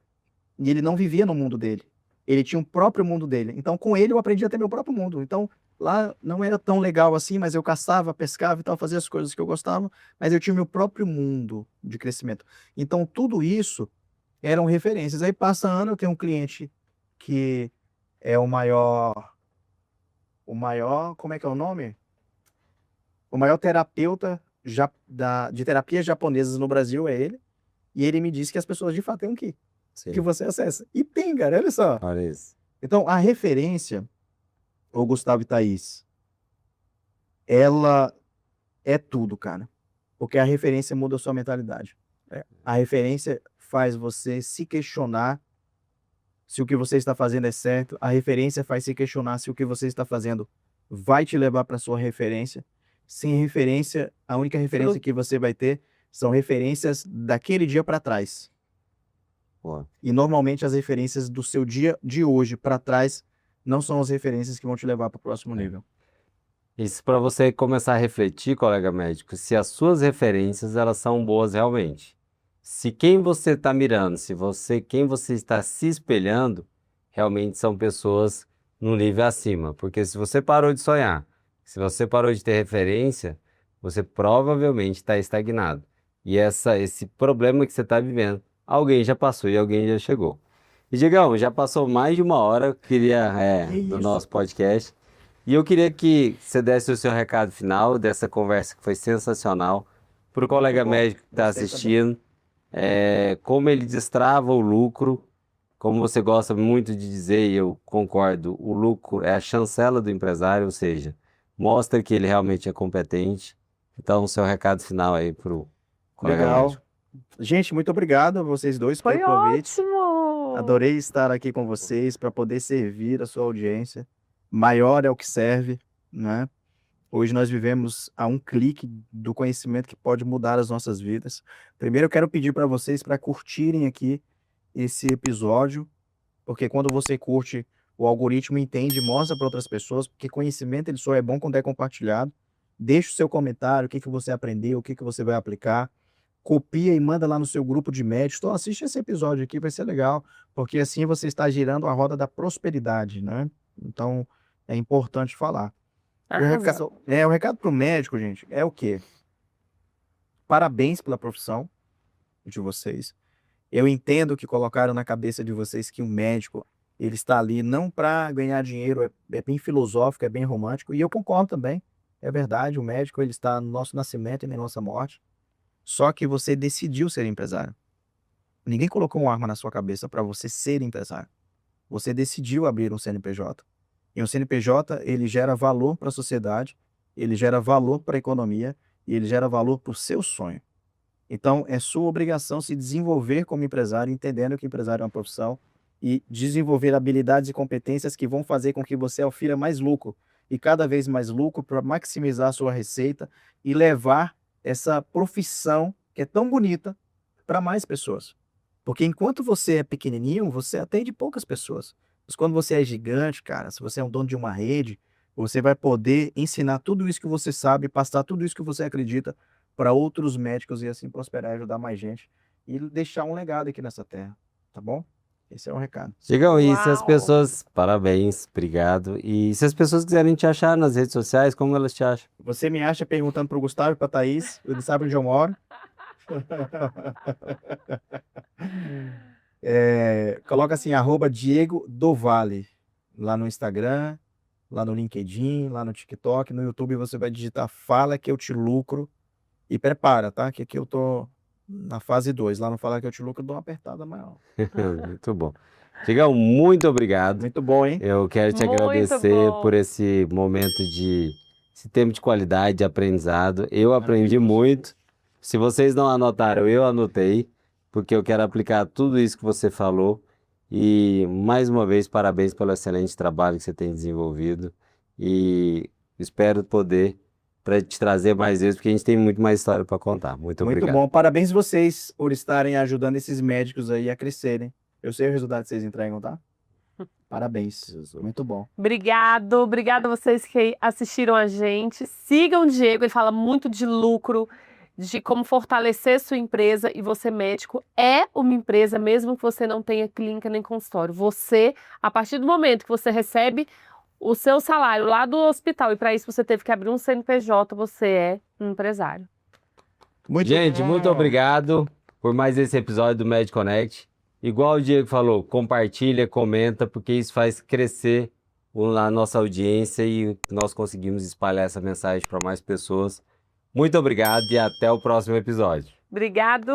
e ele não vivia no mundo dele. Ele tinha um próprio mundo dele. Então, com ele, eu aprendi a ter meu próprio mundo. Então, lá não era tão legal assim, mas eu caçava, pescava e tal, fazia as coisas que eu gostava, mas eu tinha meu próprio mundo de crescimento. Então, tudo isso eram referências. Aí, passa ano, eu tenho um cliente que é o maior, como é que é o nome? O maior terapeuta de terapias japonesas no Brasil é ele. E ele me disse que as pessoas de fato têm um Ki, Sim. que você acessa. E tem, cara, olha só. Olha isso. Então, a referência, o Gustavo e Thaís, ela é tudo, cara. Porque a referência muda a sua mentalidade. A referência faz você se questionar se o que você está fazendo é certo. A referência faz se questionar se o que você está fazendo vai te levar para sua referência. Sem referência, a única referência que você vai ter são referências daquele dia para trás. Pô. E normalmente as referências do seu dia de hoje para trás não são as referências que vão te levar para o próximo nível. Isso para você começar a refletir, colega médico, se as suas referências elas são boas realmente. Se quem você está mirando, quem você está se espelhando, realmente são pessoas no nível acima. Porque se você parou de sonhar, se você parou de ter referência, você provavelmente está estagnado. E esse problema que você está vivendo, alguém já passou e alguém já chegou. E Diegão, já passou mais de 1 hora do nosso podcast. E eu queria que você desse o seu recado final dessa conversa que foi sensacional para o colega médico que está assistindo. Como ele destrava o lucro, como você gosta muito de dizer, e eu concordo, o lucro é a chancela do empresário, ou seja, mostra que ele realmente é competente. Então, o seu recado final aí para o colega Legal. médico. Gente, muito obrigado a vocês dois Foi pelo convite. ótimo! Adorei estar aqui com vocês para poder servir a sua audiência. Maior é o que serve, né? Hoje nós vivemos a um clique do conhecimento que pode mudar as nossas vidas. Primeiro eu quero pedir para vocês para curtirem aqui esse episódio, porque quando você curte, o algoritmo entende e mostra para outras pessoas, porque conhecimento ele só é bom quando é compartilhado. Deixe o seu comentário, o que você aprendeu, o que você vai aplicar. Copia e manda lá no seu grupo de médicos. Então assiste esse episódio aqui, vai ser legal, porque assim você está girando a roda da prosperidade, né? Então é importante falar. Arrasou. O recado para o médico, gente, é o quê? Parabéns pela profissão de vocês. Eu entendo que colocaram na cabeça de vocês que um médico, ele está ali não para ganhar dinheiro, é bem filosófico, é bem romântico, e eu concordo também. É verdade, o médico ele está no nosso nascimento e na nossa morte. Só que você decidiu ser empresário. Ninguém colocou uma arma na sua cabeça para você ser empresário. Você decidiu abrir um CNPJ. E um CNPJ, ele gera valor para a sociedade, ele gera valor para a economia e ele gera valor para o seu sonho. Então, é sua obrigação se desenvolver como empresário, entendendo que empresário é uma profissão e desenvolver habilidades e competências que vão fazer com que você ofira mais lucro e cada vez mais lucro para maximizar a sua receita e levar essa profissão que é tão bonita para mais pessoas. Porque enquanto você é pequenininho, você atende poucas pessoas. Mas quando você é gigante, cara, se você é um dono de uma rede, você vai poder ensinar tudo isso que você sabe, passar tudo isso que você acredita para outros médicos e assim prosperar e ajudar mais gente e deixar um legado aqui nessa terra, tá bom? Esse é o recado. Diegão, e se as Uau! pessoas... Parabéns, obrigado. E se as pessoas quiserem te achar nas redes sociais, como elas te acham? Você me acha perguntando pro Gustavo e pra Thaís, eles sabem onde eu moro. Coloca assim, @Diego do Vale, lá no Instagram, lá no LinkedIn, lá no TikTok, no YouTube você vai digitar Fala Que Eu Te Lucro e prepara, tá? Que aqui eu tô na fase 2, lá no Fala Que Eu Te Lucro eu dou uma apertada maior. Muito bom. Diegão, muito obrigado. Muito bom, hein? Eu quero te Muito agradecer bom. por esse momento esse tempo de qualidade, de aprendizado. Eu aprendi muito. Se vocês não anotaram, eu anotei, porque eu quero aplicar tudo isso que você falou. E, mais uma vez, parabéns pelo excelente trabalho que você tem desenvolvido. E espero poder para te trazer mais vezes, porque a gente tem muito mais história para contar. Muito Muito obrigado. bom. Parabéns vocês por estarem ajudando esses médicos aí a crescerem. Eu sei o resultado que vocês entregam, tá? Parabéns. Muito bom. Obrigado a vocês que assistiram a gente. Sigam o Diego, ele fala muito de lucro, de como fortalecer sua empresa, e você, médico, é uma empresa, mesmo que você não tenha clínica nem consultório. Você, a partir do momento que você recebe o seu salário lá do hospital, e para isso você teve que abrir um CNPJ, você é um empresário. Gente, muito obrigado por mais esse episódio do Med Connect. Igual o Diego falou, compartilha, comenta, porque isso faz crescer a nossa audiência e nós conseguimos espalhar essa mensagem para mais pessoas. Muito obrigado e até o próximo episódio. Obrigado!